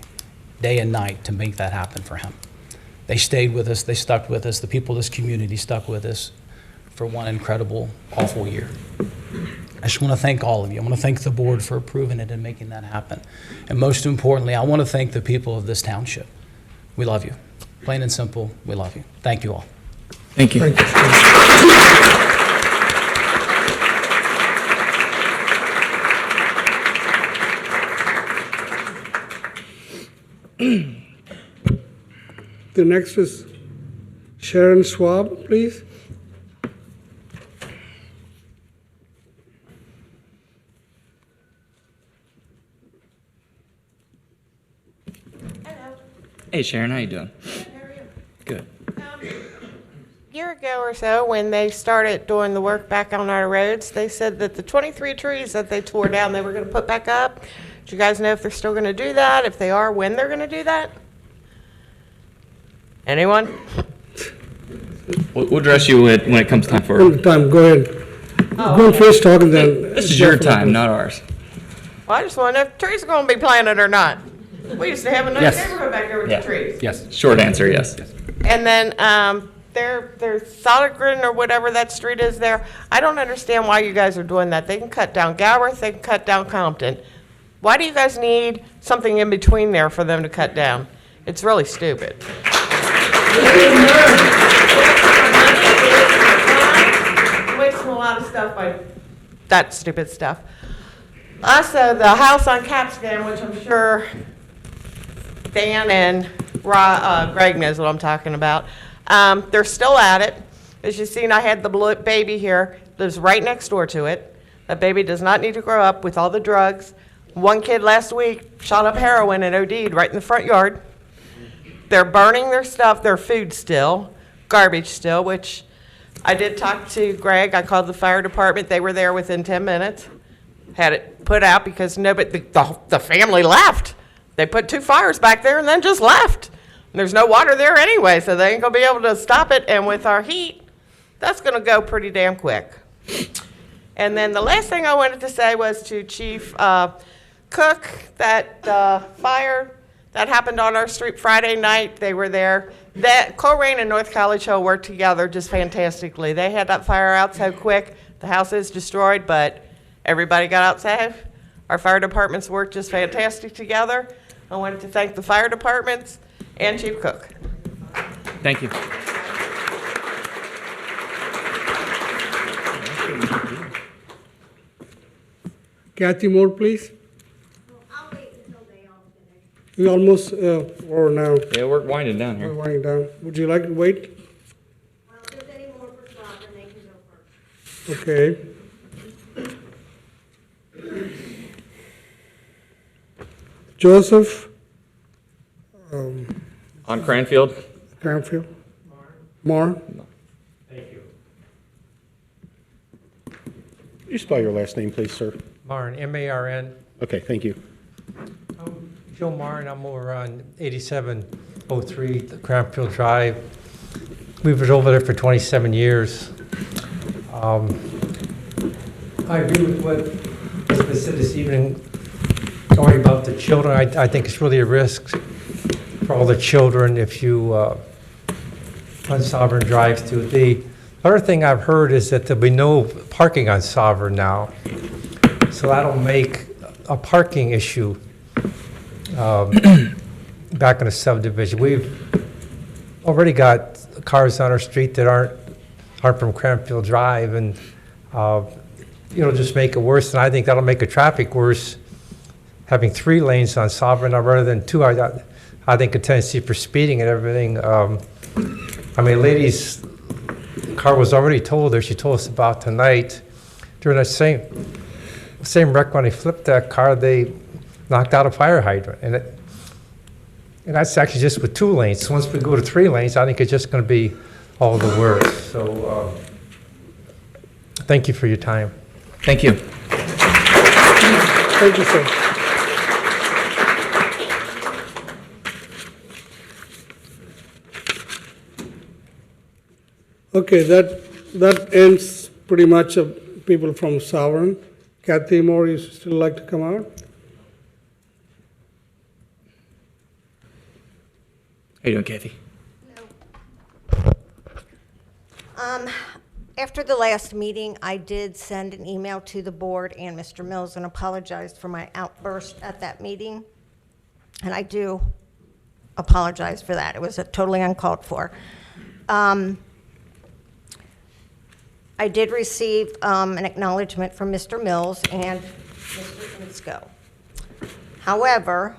S16: day and night, to make that happen for him. They stayed with us, they stuck with us, the people of this community stuck with us for one incredible, awful year. I just want to thank all of you. I want to thank the board for approving it and making that happen. And most importantly, I want to thank the people of this township. We love you. Plain and simple, we love you. Thank you all.
S3: Thank you.
S1: The next is Sharon Schwab, please.
S3: Hey, Sharon, how you doing? Good.
S17: A year ago or so, when they started doing the work back on our roads, they said that the 23 trees that they tore down, they were going to put back up. Do you guys know if they're still going to do that? If they are, when they're going to do that? Anyone?
S3: We'll address you when it comes time for
S1: Time, go ahead. Go and finish talking then.
S3: This is your time, not ours.
S17: Well, I just want to know if trees are going to be planted or not. We used to have a nice
S3: Yes.
S17: neighborhood back there with the trees.
S3: Yes. Short answer, yes.
S17: And then their Sologren or whatever that street is there, I don't understand why you guys are doing that. They can cut down Galbraith, they can cut down Compton. Why do you guys need something in between there for them to cut down? It's really stupid. Wasting a lot of stuff by that stupid stuff. Also, the house on Capstan, which I'm sure Dan and Greg knows what I'm talking about. They're still at it. As you've seen, I had the baby here, lives right next door to it. That baby does not need to grow up with all the drugs. One kid last week shot up heroin and OD'd right in the front yard. They're burning their stuff, their food still, garbage still, which I did talk to Greg. I called the fire department. They were there within 10 minutes. Had it put out because nobody, the family left. They put 2 fires back there and then just left. And there's no water there anyway, so they ain't gonna be able to stop it. And with our heat, that's gonna go pretty damn quick. And then the last thing I wanted to say was to Chief Cook, that fire that happened on our street Friday night, they were there. That Colerain and North College Hill worked together just fantastically. They had that fire out so quick. The house is destroyed, but everybody got out safe. Our fire departments worked just fantastic together. I wanted to thank the fire departments and Chief Cook.
S3: Thank you.
S1: Kathy Moore, please. We almost, or now,
S3: Yeah, we're winding down
S1: we're
S3: here.
S1: winding down. Would you like to wait?
S18: Well, if there's any more for Sovereign, they can go first.
S1: Okay. Joseph
S3: On Cranfield?
S1: Cranfield. Mar.
S14: Could you spell your last name, please, sir?
S5: Marn, M-A-R-N.
S14: Okay, thank you.
S5: Joe Marn, I'm over on 8703 Cranfield Drive. We've been over there for 27 years. I agree with what has been said this evening, talking about the children. I think it's really a risk for all the children if you run Sovereign Drive through. The other thing I've heard is that there'll be no parking on Sovereign now. So that'll make a parking issue back in the subdivision. We've already got cars on our street that aren't from Cranfield Drive, and it'll just make it worse. And I think that'll make the traffic worse, having 3 lanes on Sovereign rather than 2. I think a tendency for speeding and everything. I mean, lady's car was already told her. She told us about tonight. During that same wreck, when they flipped that car, they knocked out a fire hydrant, and that's actually just with 2 lanes. Once we go to 3 lanes, I think it's just going to be all the worse. So, thank you for your time.
S3: Thank you.
S1: Thank you, sir. Okay, that ends pretty much of people from Sovereign. Kathy Moore, you still like to come out?
S3: How you doing, Kathy?
S18: After the last meeting, I did send an email to the board and Mr. Mills and apologized for my outburst at that meeting. And I do apologize for that. It was totally uncalled for. I did receive an acknowledgement from Mr. Mills and Mr. Insco. However,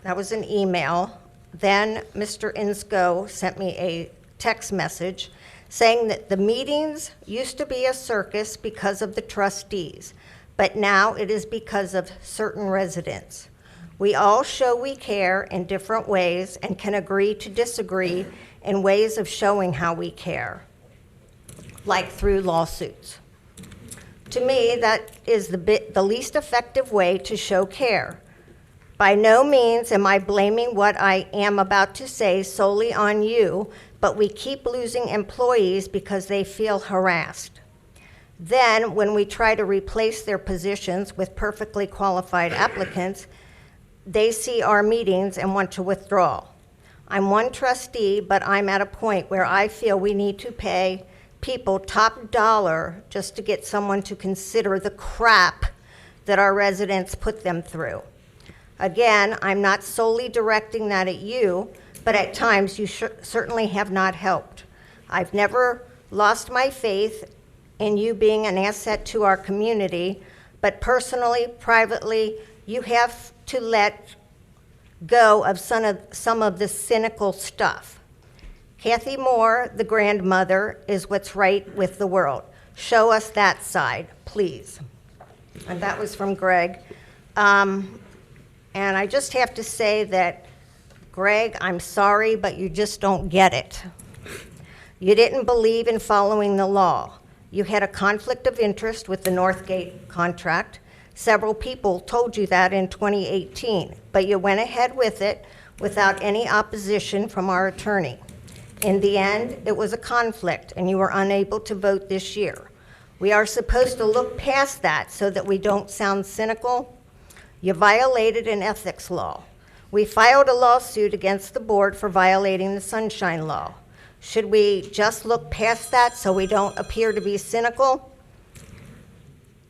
S18: that was an email. Then Mr. Insco sent me a text message saying that the meetings used to be a circus because of the trustees, but now it is because of certain residents. We all show we care in different ways and can agree to disagree in ways of showing how we care, like through lawsuits. To me, that is the least effective way to show care. By no means am I blaming what I am about to say solely on you, but we keep losing employees because they feel harassed. Then, when we try to replace their positions with perfectly qualified applicants, they see our meetings and want to withdraw. I'm one trustee, but I'm at a point where I feel we need to pay people top dollar just to get someone to consider the crap that our residents put them through. Again, I'm not solely directing that at you, but at times you certainly have not helped. I've never lost my faith in you being an asset to our community, but personally, privately, you have to let go of some of the cynical stuff. Kathy Moore, the grandmother, is what's right with the world. Show us that side, please. And that was from Greg. And I just have to say that, Greg, I'm sorry, but you just don't get it. You didn't believe in following the law. You had a conflict of interest with the Northgate contract. Several people told you that in 2018, but you went ahead with it without any opposition from our attorney. In the end, it was a conflict, and you were unable to vote this year. We are supposed to look past that so that we don't sound cynical. You violated an ethics law. We filed a lawsuit against the board for violating the Sunshine Law. Should we just look past that so we don't appear to be cynical?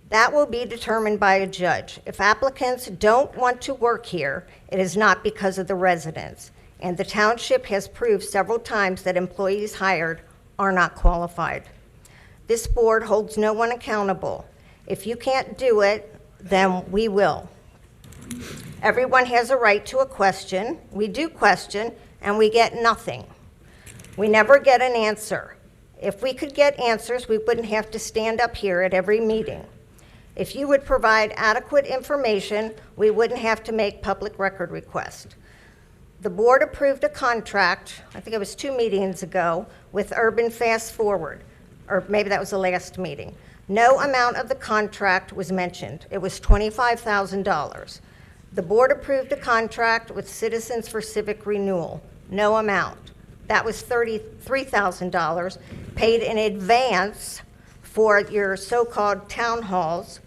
S18: That will be determined by a judge. If applicants don't want to work here, it is not because of the residents. And the township has proved several times that employees hired are not qualified. This board holds no one accountable. If you can't do it, then we will. Everyone has a right to a question. We do question, and we get nothing. We never get an answer. If we could get answers, we wouldn't have to stand up here at every meeting. If you would provide adequate information, we wouldn't have to make public record requests. The board approved a contract, I think it was 2 meetings ago, with Urban Fast Forward, or maybe that was the last meeting. No amount of the contract was mentioned. It was $25,000. The board approved a contract with Citizens for Civic Renewal. No amount. That was $33,000 paid in advance for your so-called town halls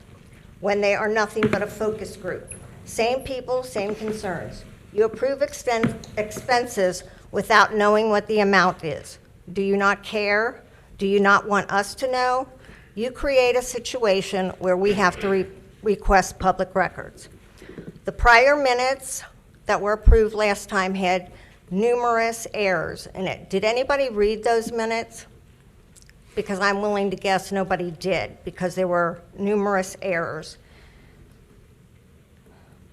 S18: when they are nothing but a focus group. Same people, same concerns. You approve expenses without knowing what the amount is. Do you not care? Do you not want us to know? You create a situation where we have to request public records. The prior minutes that were approved last time had numerous errors in it. Did anybody read those minutes? Because I'm willing to guess nobody did, because there were numerous errors.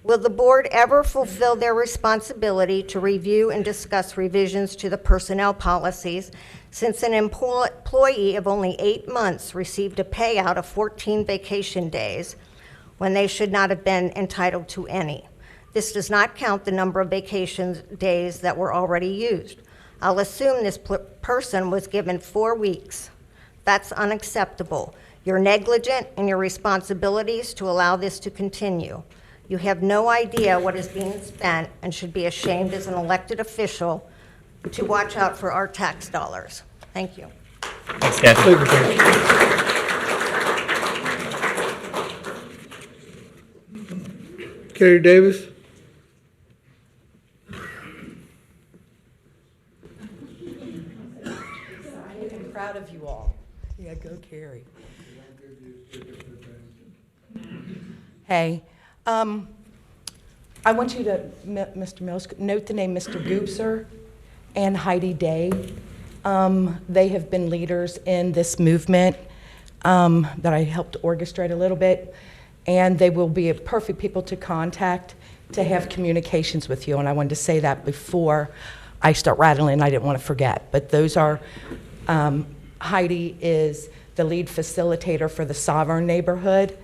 S18: Will the board ever fulfill their responsibility to review and discuss revisions to the personnel policies, since an employee of only 8 months received a payout of 14 vacation days when they should not have been entitled to any? This does not count the number of vacation days that were already used. I'll assume this person was given 4 weeks. That's unacceptable. You're negligent in your responsibilities to allow this to continue. You have no idea what is being spent and should be ashamed as an elected official to watch out for our tax dollars. Thank you.
S3: Thanks, Kathy.
S1: Kerry Davis.
S9: I'm proud of you all. Yeah, go Carrie. Hey, I want you to, Mr. Mills, note the name Mr. Goopser and Heidi Day. They have been leaders in this movement that I helped orchestrate a little bit, and they will be a perfect people to contact to have communications with you. And I wanted to say that before I start rattling. I didn't want to forget. But those are, Heidi is the lead facilitator for the Sovereign neighborhood,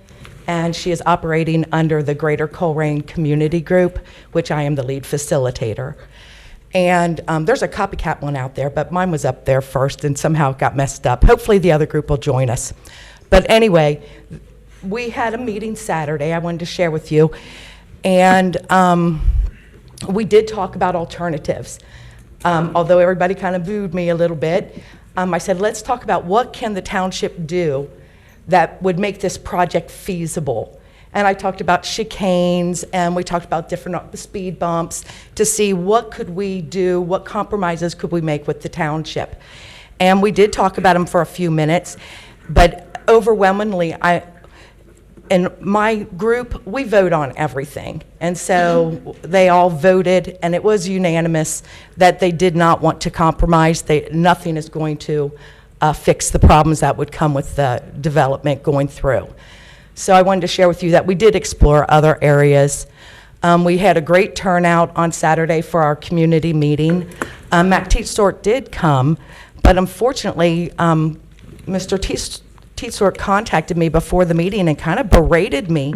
S9: and she is operating under the Greater Colerain Community Group, which I am the lead facilitator. And there's a copycat one out there, but mine was up there first and somehow it got messed up. Hopefully the other group will join us. But anyway, we had a meeting Saturday I wanted to share with you, and we did talk about alternatives. Although everybody kind of booed me a little bit, I said, let's talk about what can the township do that would make this project feasible. And I talked about chicanes, and we talked about different speed bumps to see what could we do, what compromises could we make with the township. And we did talk about them for a few minutes, but overwhelmingly, in my group, we vote on everything. And so they all voted, and it was unanimous that they did not want to compromise. Nothing is going to fix the problems that would come with the development going through. So I wanted to share with you that we did explore other areas. We had a great turnout on Saturday for our community meeting. Matt Teetsort did come, but unfortunately, Mr. Teetsort contacted me before the meeting and kind of berated me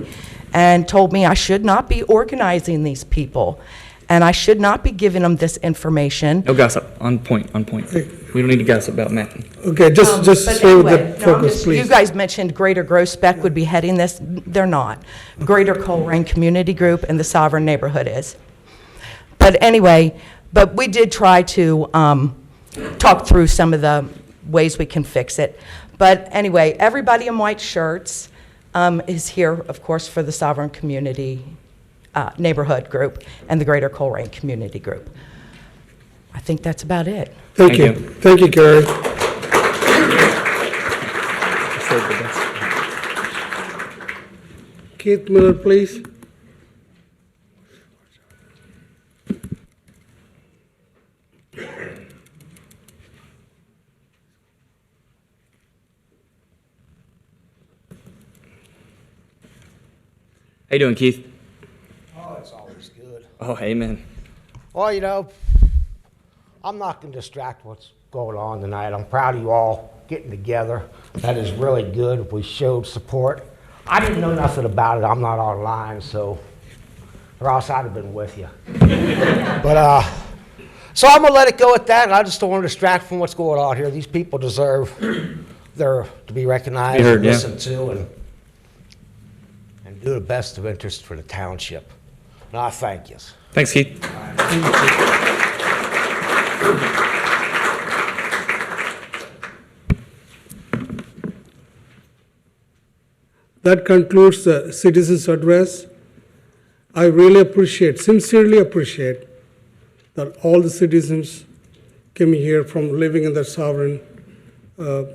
S9: and told me I should not be organizing these people and I should not be giving them this information.
S3: No gossip. On point. On point. We don't need to gossip about Matt.
S1: Okay, just
S9: But
S1: stay with
S9: anyway,
S1: the
S9: no, I'm
S1: focus,
S9: just-
S1: please.
S9: You guys mentioned Greater Groesbeck would be heading this. They're not. Greater Colerain Community Group and the Sovereign Neighborhood is. But anyway, but we did try to talk through some of the ways we can fix it. But anyway, everybody in white shirts is here, of course, for the Sovereign Community Neighborhood Group and the Greater Colerain Community Group. I think that's about it.
S1: Thank you. Thank you, Karen. Keith Miller, please.
S3: How you doing, Keith?
S19: Oh, it's always good.
S3: Oh, amen.
S19: Well, you know, I'm not going to distract what's going on tonight. I'm proud of you all getting together. That is really good. We showed support. I didn't know nothing about it. I'm not online, so, or else I'd have been with you. But, so I'm going to let it go at that. I just don't want to distract from what's going on here. These people deserve to be recognized,
S3: Be heard,
S19: and
S3: yeah.
S19: listened to, and do the best of interest for the township. And I thank you.
S3: Thanks, Keith.
S1: That concludes the citizens' address. I really appreciate, sincerely appreciate, that all the citizens came here from living in the Sovereign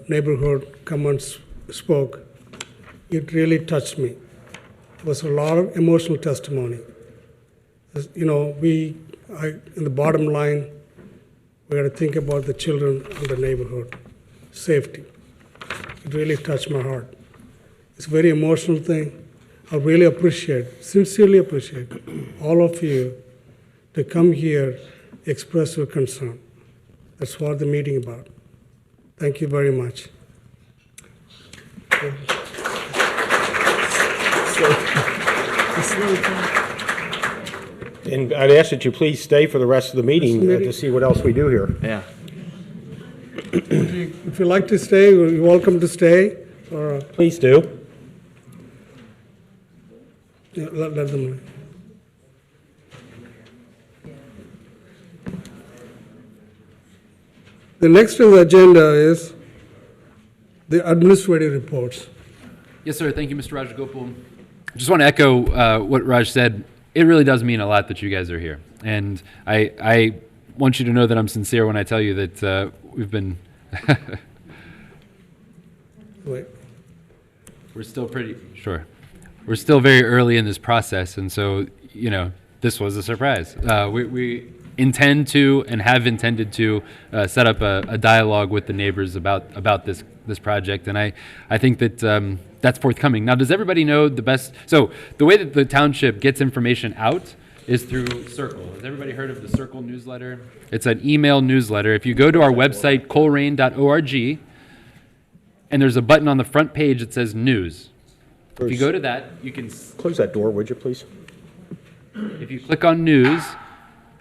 S1: neighborhood, come and spoke. It really touched me. It was a lot of emotional testimony. You know, in the bottom line, we got to think about the children and the neighborhood, safety. It really touched my heart. It's a very emotional thing. I really appreciate, sincerely appreciate all of you to come here, express your concern. That's what the meeting about. Thank you very much.
S14: And I'd ask that you please stay for the rest of the meeting to see what else we do here.
S3: Yeah.
S1: If you like to stay, you're welcome to stay. Or
S14: Please do.
S1: yeah, let them know. The next on the agenda is the administrative reports.
S4: Yes, sir. Thank you, Mr. Rajagopal. Just want to echo what Raj said. It really does mean a lot that you guys are here. And I want you to know that I'm sincere when I tell you that we've been...
S1: Wait.
S4: We're still pretty... Sure. We're still very early in this process, and so, you know, this was a surprise. We intend to and have intended to set up a dialogue with the neighbors about this project, and I think that that's forthcoming. Now, does everybody know the best? So the way that the township gets information out is through Circle. Has everybody heard of the Circle newsletter? It's an email newsletter. If you go to our website, colerain.org, and there's a button on the front page that says News. If you go to that, you can...
S14: Close that door, would you, please?
S4: If you click on News,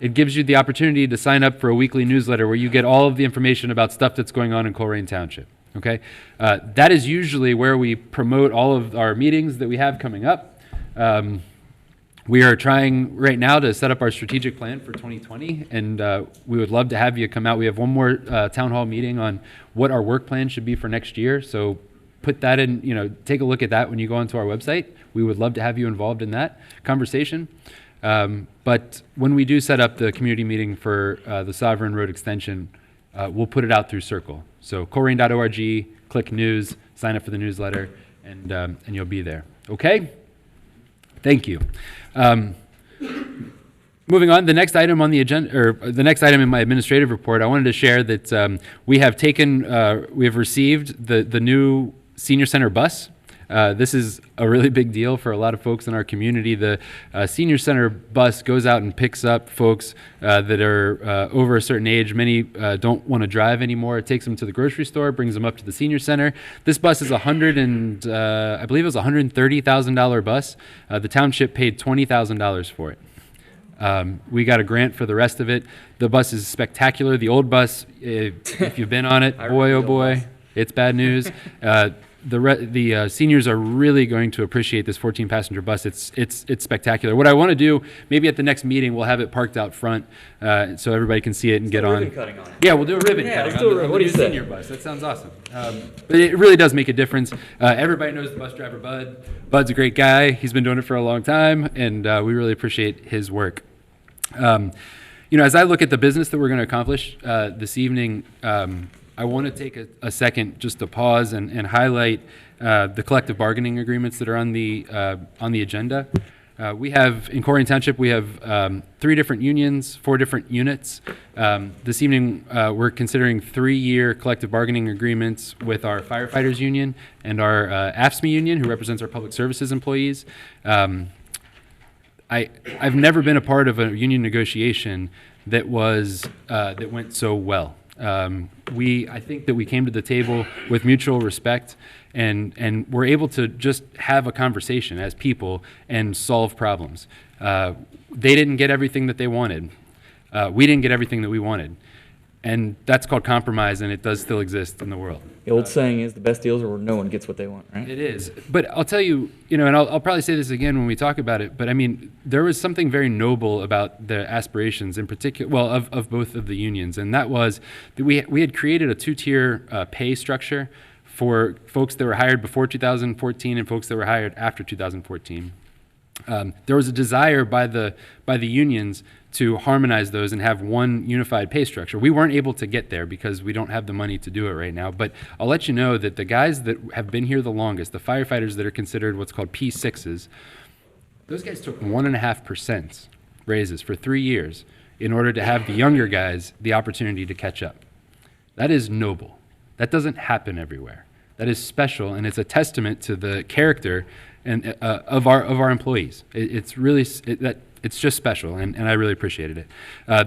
S4: it gives you the opportunity to sign up for a weekly newsletter where you get all of the information about stuff that's going on in Colerain Township. Okay? That is usually where we promote all of our meetings that we have coming up. We are trying right now to set up our strategic plan for 2020, and we would love to have you come out. We have one more town hall meeting on what our work plan should be for next year, so put that in, take a look at that when you go onto our website. We would love to have you involved in that conversation. But when we do set up the community meeting for the Sovereign Road Extension, we'll put it out through Circle. So colerain.org, click News, sign up for the newsletter, and you'll be there. Okay? Thank you. Moving on, the next item on the agenda, or the next item in my administrative report, I wanted to share that we have received the new senior center bus. This is a really big deal for a lot of folks in our community. The senior center bus goes out and picks up folks that are over a certain age. Many don't want to drive anymore. It takes them to the grocery store, brings them up to the senior center. This bus is I believe it was $130,000 bus. The township paid $20,000 for it. We got a grant for the rest of it. The bus is spectacular. The old bus, if you've been on it, boy, oh boy, it's bad news. The seniors are really going to appreciate this 14-passenger bus. It's spectacular. What I want to do, maybe at the next meeting, we'll have it parked out front so everybody can see it and get on.
S3: Ribbon cutting on it.
S4: Yeah, we'll do a ribbon
S3: Yeah,
S4: cutting
S3: let's do
S4: on
S3: a
S4: the
S3: what do
S4: new
S3: you say?
S4: senior bus. That sounds awesome. But it really does make a difference. Everybody knows the bus driver, Bud. Bud's a great guy. He's been doing it for a long time, and we really appreciate his work. As I look at the business that we're going to accomplish this evening, I want to take a second just to pause and highlight the collective bargaining agreements that are on the agenda. We have, in Colerain Township, we have 3 different unions, 4 different units. This evening, we're considering 3-year collective bargaining agreements with our firefighters union and our AFSCME union, who represents our public services employees. I've never been a part of a union negotiation that went so well. I think that we came to the table with mutual respect and we're able to just have a conversation as people and solve problems. They didn't get everything that they wanted. We didn't get everything that we wanted. And that's called compromise, and it does still exist in the world.
S3: The old saying is the best deals are where no one gets what they want, right?
S4: It is. But I'll tell you, and I'll probably say this again when we talk about it, but I mean, there was something very noble about the aspirations in particular, of both of the unions, and that was that we had created a 2-tier pay structure for folks that were hired before 2014 and folks that were hired after 2014. There was a desire by the unions to harmonize those and have one unified pay structure. We weren't able to get there because we don't have the money to do it right now, but I'll let you know that the guys that have been here the longest, the firefighters that are considered what's called P6s, those guys took 1.5% raises for 3 years in order to have the younger guys the opportunity to catch up. That is noble. That doesn't happen everywhere. That is special, and it's a testament to the character and of our employees. It's really it's just special, and I really appreciated it.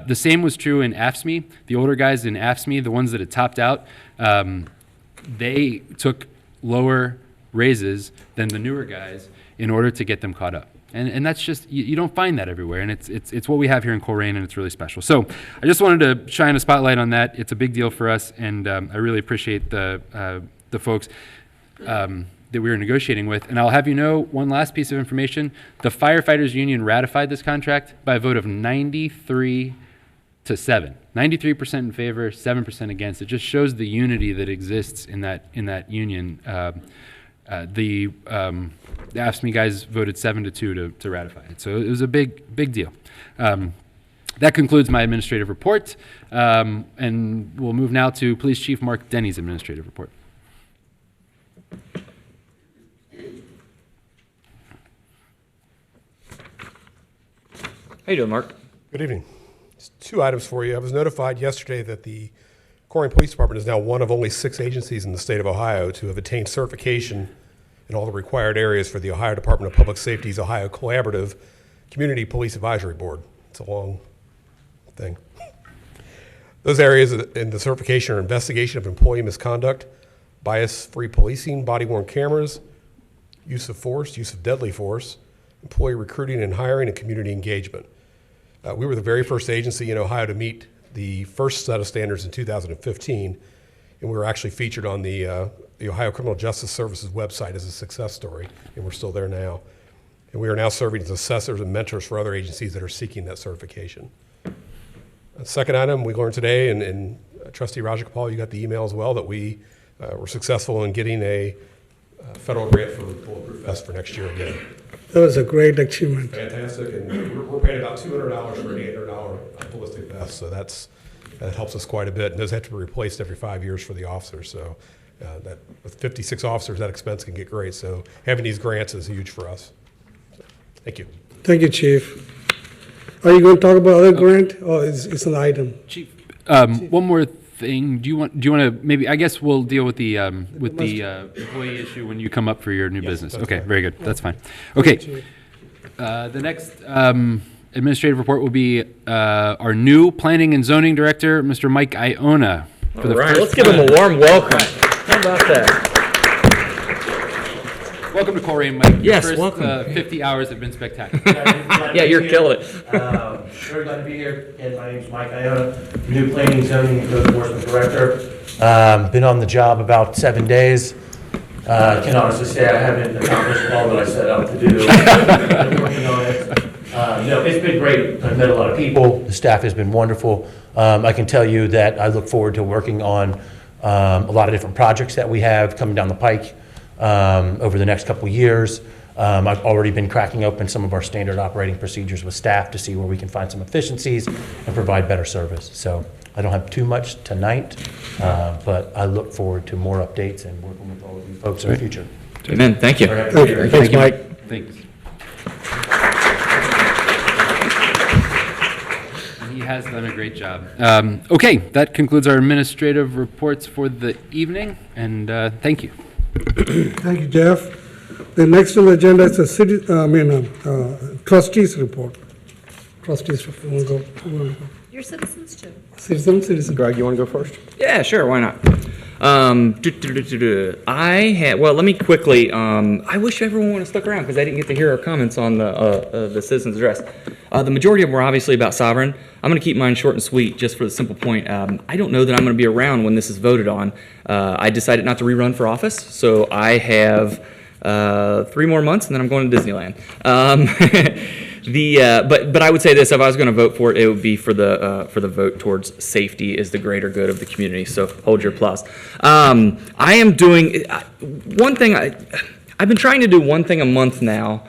S4: The same was true in AFSCME. The older guys in AFSCME, the ones that had topped out, they took lower raises than the newer guys in order to get them caught up. And that's just, you don't find that everywhere, and it's what we have here in Colerain, and it's really special. So I just wanted to shine a spotlight on that. It's a big deal for us, and I really appreciate the folks that we were negotiating with. And I'll have you know, one last piece of information, the firefighters union ratified this contract by a vote of 93-7. 93% in favor, 7% against. It just shows the unity that exists in that union. The AFSCME guys voted 7-2 to ratify it. So it was a big deal. That concludes my administrative report. And we'll move now to Police Chief Mark Denny's administrative report.
S3: How you doing, Mark?
S20: Good evening. Just 2 items for you. I was notified yesterday that the Colerain Police Department is now one of only 6 agencies in the state of Ohio to have attained certification in all the required areas for the Ohio Department of Public Safety's Ohio Collaborative Community Police Advisory Board. It's a long thing. Those areas in the certification are investigation of employee misconduct, bias-free policing, body-worn cameras, use of force, use of deadly force, employee recruiting and hiring, and community engagement. We were the very first agency in Ohio to meet the first set of standards in 2015, and we were actually featured on the Ohio Criminal Justice Services website as a success story, and we're still there now. And we are now serving as assessors and mentors for other agencies that are seeking that certification. Second item, we learned today, and Trustee Rajagopal, you got the email as well, that we were successful in getting a federal grant for Bulletproof Vest for next year again.
S1: That was a great achievement.
S20: Fantastic, and we're paying about $200 for an $800 ballistic vest, so that helps us quite a bit. And those have to be replaced every 5 years for the officers, so that with 56 officers, that expense can get great. So having these grants is huge for us. So, thank you.
S1: Thank you, Chief. Are you going to talk about other grant, or is an item?
S4: Chief, one more thing. Do you want to maybe? I guess we'll deal with the employee issue when you come up for your new business. Okay, very good. That's fine. Okay. The next administrative report will be our new planning and zoning director, Mr. Mike Iona.
S3: All right, let's give him a warm welcome. How about that?
S4: Welcome to Colerain, Mike.
S3: Yes,
S4: Your first,
S3: welcome.
S4: 50 hours have been spectacular.
S3: Yeah, you're killing it.
S21: Very glad to be here. And my name's Mike Iona, new planning, zoning, and code enforcement director. Been on the job about 7 days. Can honestly say I haven't accomplished all that I set out to do. Been working on it. It's been great. I've met a lot of people. The staff has been wonderful. I can tell you that I look forward to working on a lot of different projects that we have coming down the pike over the next couple of years. I've already been cracking open some of our standard operating procedures with staff to see where we can find some efficiencies and provide better service. So I don't have too much tonight, but I look forward to more updates and working with all of you folks in the future.
S3: Amen. Thank you.
S14: Thanks, Mike.
S4: Thanks. He has done a great job. Okay, that concludes our administrative reports for the evening, and thank you.
S1: Thank you, Jeff. The next on the agenda is the trustees report. Trustees report. Who wanna go?
S2: Your citizens too.
S1: Citizen.
S14: Greg, you want to go first?
S3: Yeah, sure. Why not? Well, let me quickly. I wish everyone would have stuck around because I didn't get to hear our comments on the citizens' address. The majority of them were obviously about sovereign. I'm going to keep mine short and sweet, just for the simple point. I don't know that I'm going to be around when this is voted on. I decided not to rerun for office, so I have 3 more months, and then I'm going to Disneyland. But I would say this: if I was going to vote for it, it would be for the vote towards safety is the greater good of the community. So hold your applause. I am doing one thing. I've been trying to do one thing a month now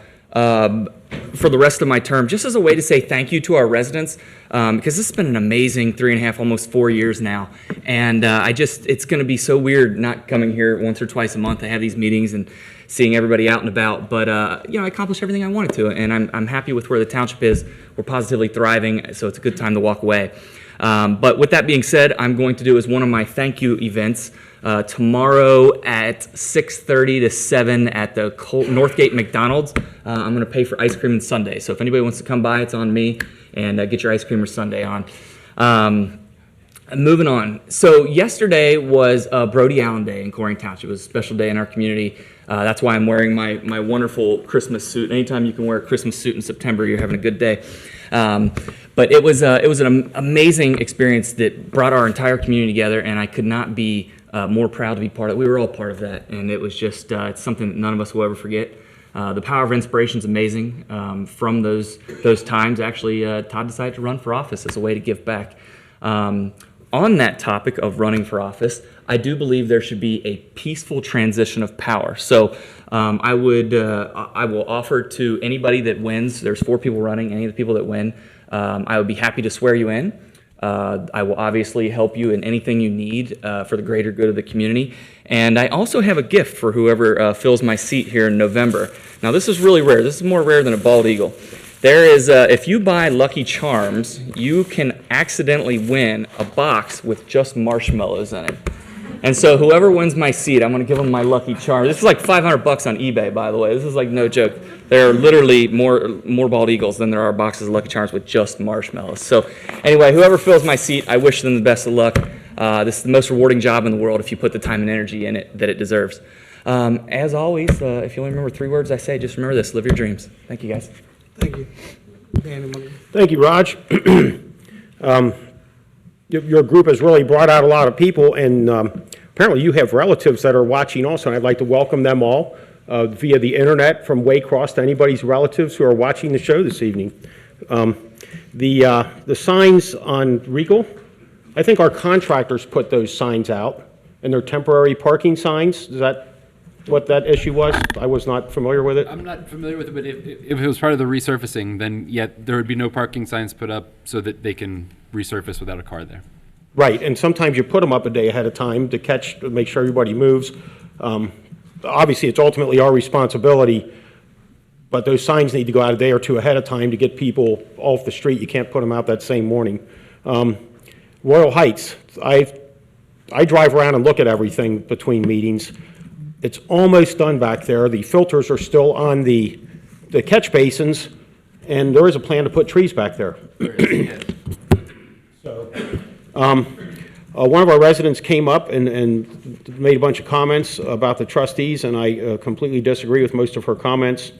S3: for the rest of my term, just as a way to say thank you to our residents, because this has been an amazing 3.5, almost 4 years now, and it's going to be so weird not coming here once or twice a month to have these meetings and seeing everybody out and about, but I accomplished everything I wanted to, and I'm happy with where the township is. We're positively thriving, so it's a good time to walk away. But with that being said, I'm going to do as one of my thank you events tomorrow at 6:30 to 7 at the Northgate McDonald's. I'm going to pay for ice cream and sundae, so if anybody wants to come by, it's on me, and get your ice cream or sundae on. Moving on. So yesterday was Brody Allen Day in Colerain Township. It was a special day in our community. That's why I'm wearing my wonderful Christmas suit. Anytime you can wear a Christmas suit in September, you're having a good day. But it was an amazing experience that brought our entire community together, and I could not be more proud to be part of it. We were all part of that, and it was just it's something that none of us will ever forget. The power of inspiration is amazing. From those times, actually, Todd decided to run for office as a way to give back. On that topic of running for office, I do believe there should be a peaceful transition of power. So I will offer to anybody that wins, there's 4 people running, any of the people that win, I would be happy to swear you in. I will obviously help you in anything you need for the greater good of the community. And I also have a gift for whoever fills my seat here in November. Now this is really rare. This is more rare than a bald eagle. There is, if you buy Lucky Charms, you can accidentally win a box with just marshmallows in it. And so whoever wins my seat, I'm going to give them my Lucky Charms. This is like $500 on eBay, by the way. This is like no joke. There are literally more bald eagles than there are boxes of Lucky Charms with just marshmallows. So anyway, whoever fills my seat, I wish them the best of luck. This is the most rewarding job in the world if you put the time and energy in it that it deserves. As always, if you only remember 3 words I say, just remember this: live your dreams. Thank you, guys.
S1: Thank you. Danny.
S14: Thank you, Raj. Your group has really brought out a lot of people, and apparently you have relatives that are watching also, and I'd like to welcome them all via the internet from Waycross to anybody's relatives who are watching the show this evening. The signs on Regal, I think our contractors put those signs out, and they're temporary parking signs. Is that what that issue was? I was not familiar with it.
S4: I'm not familiar with it, but if it was part of the resurfacing, then yet there would be no parking signs put up so that they can resurface without a car there.
S14: Right, and sometimes you put them up a day ahead of time to make sure everybody moves. Obviously, it's ultimately our responsibility, but those signs need to go out a day or 2 ahead of time to get people off the street. You can't put them out that same morning. Royal Heights, I've I drive around and look at everything between meetings. It's almost done back there. The filters are still on the catch basins, and there is a plan to put trees back there. So, one of our residents came up and made a bunch of comments about the trustees, and I completely disagree with most of her comments.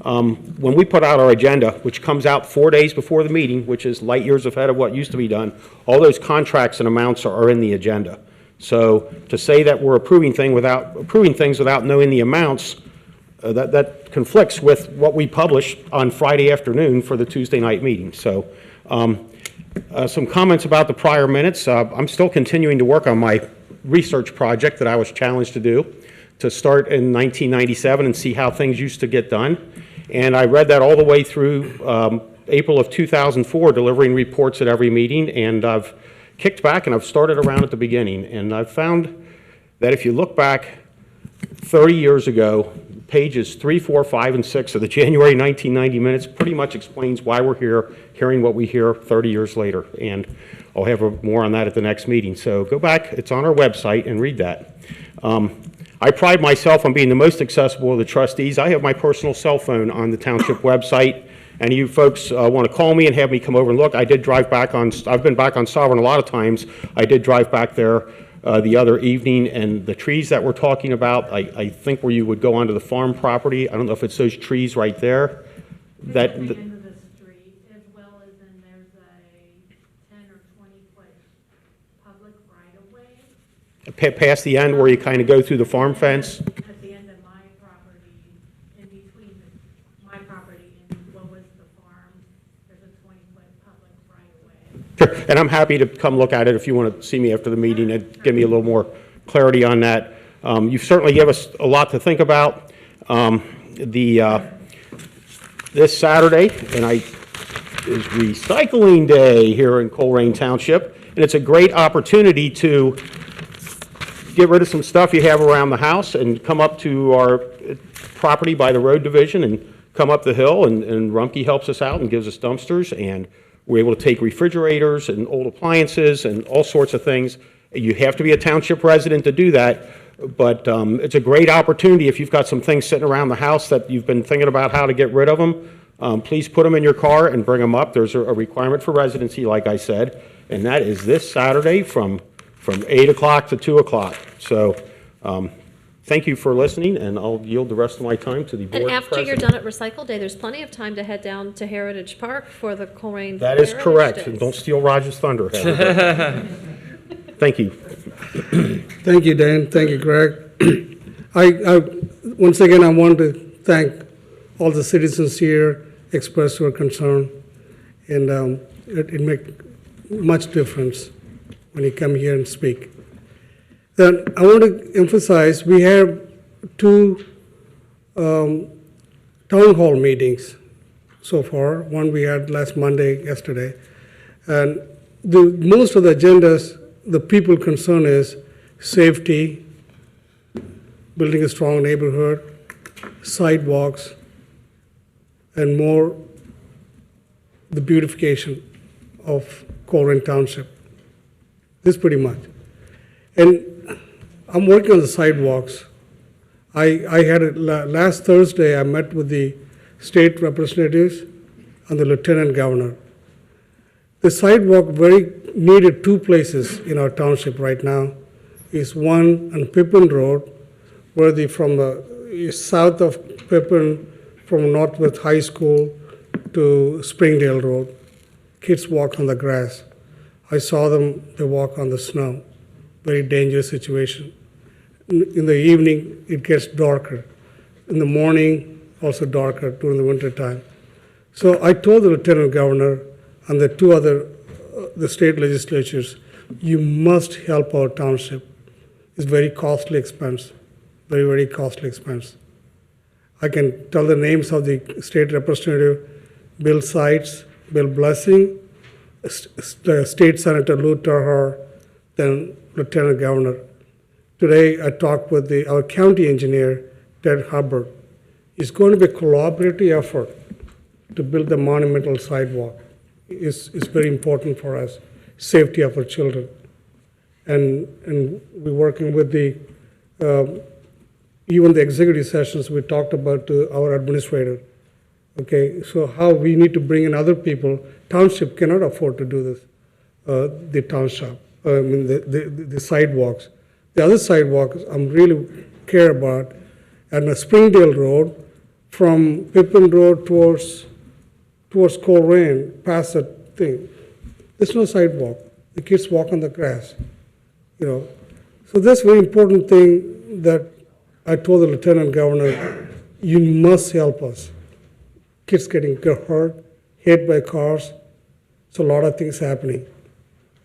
S14: When we put out our agenda, which comes out 4 days before the meeting, which is light years ahead of what used to be done, all those contracts and amounts are in the agenda. So to say that we're approving things without knowing the amounts, that conflicts with what we publish on Friday afternoon for the Tuesday night meeting. So some comments about the prior minutes. I'm still continuing to work on my research project that I was challenged to do, to start in 1997 and see how things used to get done. And I read that all the way through April of 2004, delivering reports at every meeting, and I've kicked back and I've started around at the beginning. And I've found that if you look back 30 years ago, pages 3, 4, 5, and 6 of the January 1990 minutes pretty much explains why we're here, hearing what we hear 30 years later. And I'll have more on that at the next meeting. So go back, it's on our website, and read that. I pride myself on being the most accessible of the trustees. I have my personal cell phone on the township website, and you folks want to call me and have me come over and look. I did drive back on, I've been back on Sovereign a lot of times. I did drive back there the other evening, and the trees that we're talking about, I think where you would go onto the farm property, I don't know if it's those trees right there. That, past the end where you kind of go through the farm fence?
S7: At the end of my property, in between my property and what was the farm, there's a 20-foot public right-of-way.
S14: Sure, and I'm happy to come look at it if you want to see me after the meeting and give me a little more clarity on that. You've certainly given us a lot to think about. This Saturday, is recycling day here in Colerain Township, and it's a great opportunity to get rid of some stuff you have around the house and come up to our property by the road division and come up the hill, and Rumpke helps us out and gives us dumpsters, and we're able to take refrigerators and old appliances and all sorts of things. You have to be a township resident to do that, but it's a great opportunity if you've got some things sitting around the house that you've been thinking about how to get rid of them. Please put them in your car and bring them up. There's a requirement for residency, like I said, and that is this Saturday from 8 o'clock to 2 o'clock. So thank you for listening, and I'll yield the rest of my time to the board
S2: And after
S14: president.
S2: you're done at Recycle Day, there's plenty of time to head down to Heritage Park for the Colerain.
S14: That is
S2: Heritage
S14: correct.
S2: Days.
S14: And don't steal Roger's thunder. Heather. Thank you.
S1: Thank you, Dan. Thank you, Greg. Once again, I want to thank all the citizens here expressed their concern, and it makes much difference when you come here and speak. Then I want to emphasize we have 2 town hall meetings so far. One we had last Monday, yesterday, and most of the agendas, the people concern is safety, building a strong neighborhood, sidewalks, and more the beautification of Colerain Township. This pretty much. And I'm working on the sidewalks. I had it last Thursday, I met with the state representatives and the lieutenant governor. The sidewalk very needed 2 places in our township right now. Is one on Pippin Road, where from the south of Pippin, from Northwest High School to Springdale Road, kids walk on the grass. I saw them, they walk on the snow. Very dangerous situation. In the evening, it gets darker. In the morning, also darker during the winter time. So I told the lieutenant governor and the 2 other, the state legislatures, you must help our township. It's very costly expense, very, very costly expense. I can tell the names of the state representative, Bill Seitz, Bill Blessing, State Senator Lou Terhar, then Lieutenant Governor. Today I talked with our county engineer, Ted Hubbard. It's going to be a collaborative effort to build the monumental sidewalk. It's very important for us, safety of our children. and we're working with the, even the executive sessions, we talked about our administrator. Okay, so how we need to bring in other people. Township cannot afford to do this, the township, I mean, the sidewalks. The other sidewalks I'm really care about, and the Springdale Road, from Pippin Road towards Colerain, past that thing. There's no sidewalk. The kids walk on the grass, you know. So that's a very important thing that I told the Lieutenant Governor, you must help us. Kids getting hurt, hit by cars, so a lot of things happening.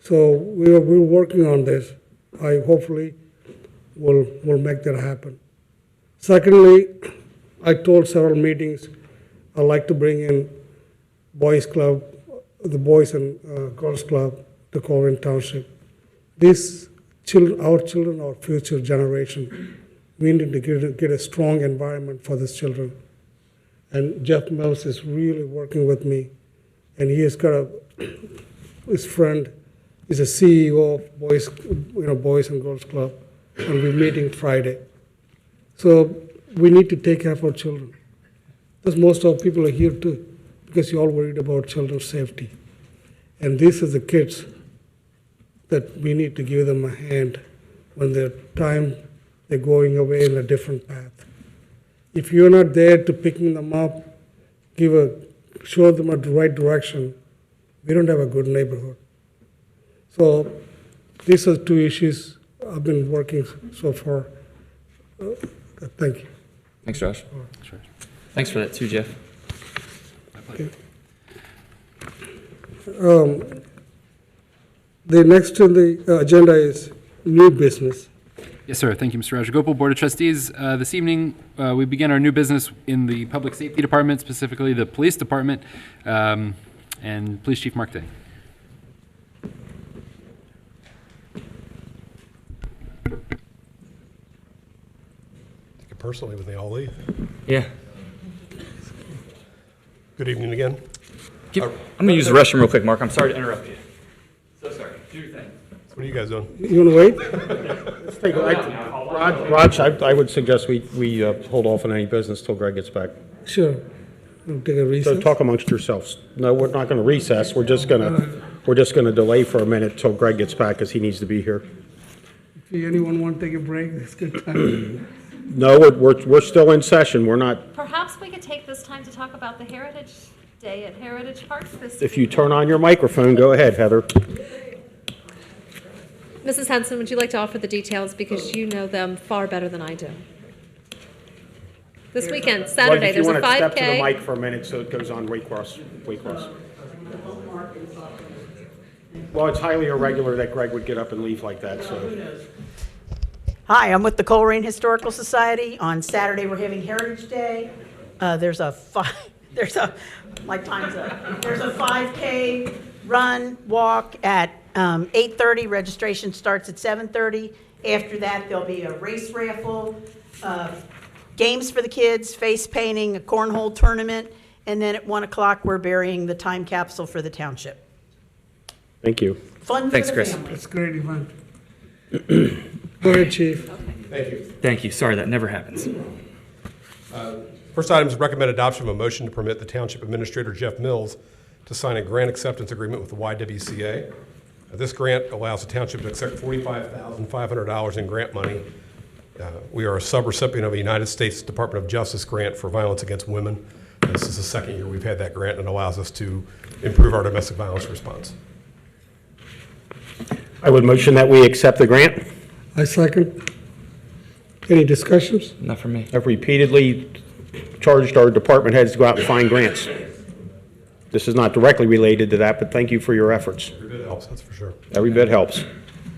S1: So we're working on this. I hopefully will make that happen. Secondly, I told several meetings, I'd like to bring in boys club, the Boys and Girls Club to Colerain Township. These children, our future generation, we need to get a strong environment for these children. And Jeff Mills is really working with me, and he has got his friend is a CEO of Boys and Girls Club, and we're meeting Friday. So we need to take care of our children. Because most of people are here too, because you're all worried about children's safety. And these are the kids that we need to give them a hand when they're going away in a different path. If you're not there to picking them up, show them the right direction, we don't have a good neighborhood. So these are two issues I've been working so far. Thank you.
S3: Thanks, Josh.
S4: Sure.
S3: Thanks for that too, Jeff.
S1: Okay. The next on the agenda is new business.
S4: Yes, sir. Thank you, Mr. Rajagopal. Board of Trustees, this evening we begin our new business in the Public Safety Department, specifically the Police Department, and Police Chief Mark Day.
S20: Take it personally when they all leave.
S3: Yeah.
S20: Good evening again.
S3: I'm going to use the restroom real quick, Mark. I'm sorry to interrupt you. So sorry. Do your thing.
S20: What are you guys doing?
S1: You want to wait?
S14: Let's take Raj, I would suggest we hold off on any business till Greg gets back.
S1: Sure. We'll take a recess.
S14: So talk amongst yourselves. No, we're not going to recess. We're just going to delay for a minute till Greg gets back because he needs to be here.
S1: If anyone want to take a break, it's good time.
S14: No, we're still in session. We're not.
S2: Perhaps we could take this time to talk about the Heritage Day at Heritage Park this
S14: If you turn on your microphone, go ahead, Heather.
S2: Mrs. Henson, would you like to offer the details because you know them far better than I do? This weekend, Saturday, there's a 5K.
S14: If you want to step to the mic for a minute so it goes on Waycross. Well, it's highly irregular that Greg would get up and leave like that, so.
S6: Hi, I'm with the Colerain Historical Society. On Saturday, we're having Heritage Day. There's a 5K run, walk at 8:30. Registration starts at 7:30. After that, there'll be a race raffle, games for the kids, face painting, a cornhole tournament, and then at 1 o'clock, we're burying the time capsule for the township.
S14: Thank you.
S6: Fun
S3: Thanks,
S6: for the
S3: Chris.
S6: family.
S1: It's a great event. Go ahead, Chief.
S20: Thank you.
S3: Thank you. Sorry, that never happens.
S20: First item is recommend adoption of a motion to permit the Township Administrator Jeff Mills to sign a grant acceptance agreement with the YWCA. This grant allows the township to accept $45,500 in grant money. We are a subrecipient of a United States Department of Justice grant for violence against women. This is the second year we've had that grant and allows us to improve our domestic violence response.
S14: I would motion that we accept the grant.
S1: I second. Any discussions?
S3: Not for me.
S14: I've repeatedly charged our department heads to go out and find grants. This is not directly related to that, but thank you for your efforts.
S20: Every bit helps, that's for sure.
S14: Every bit helps.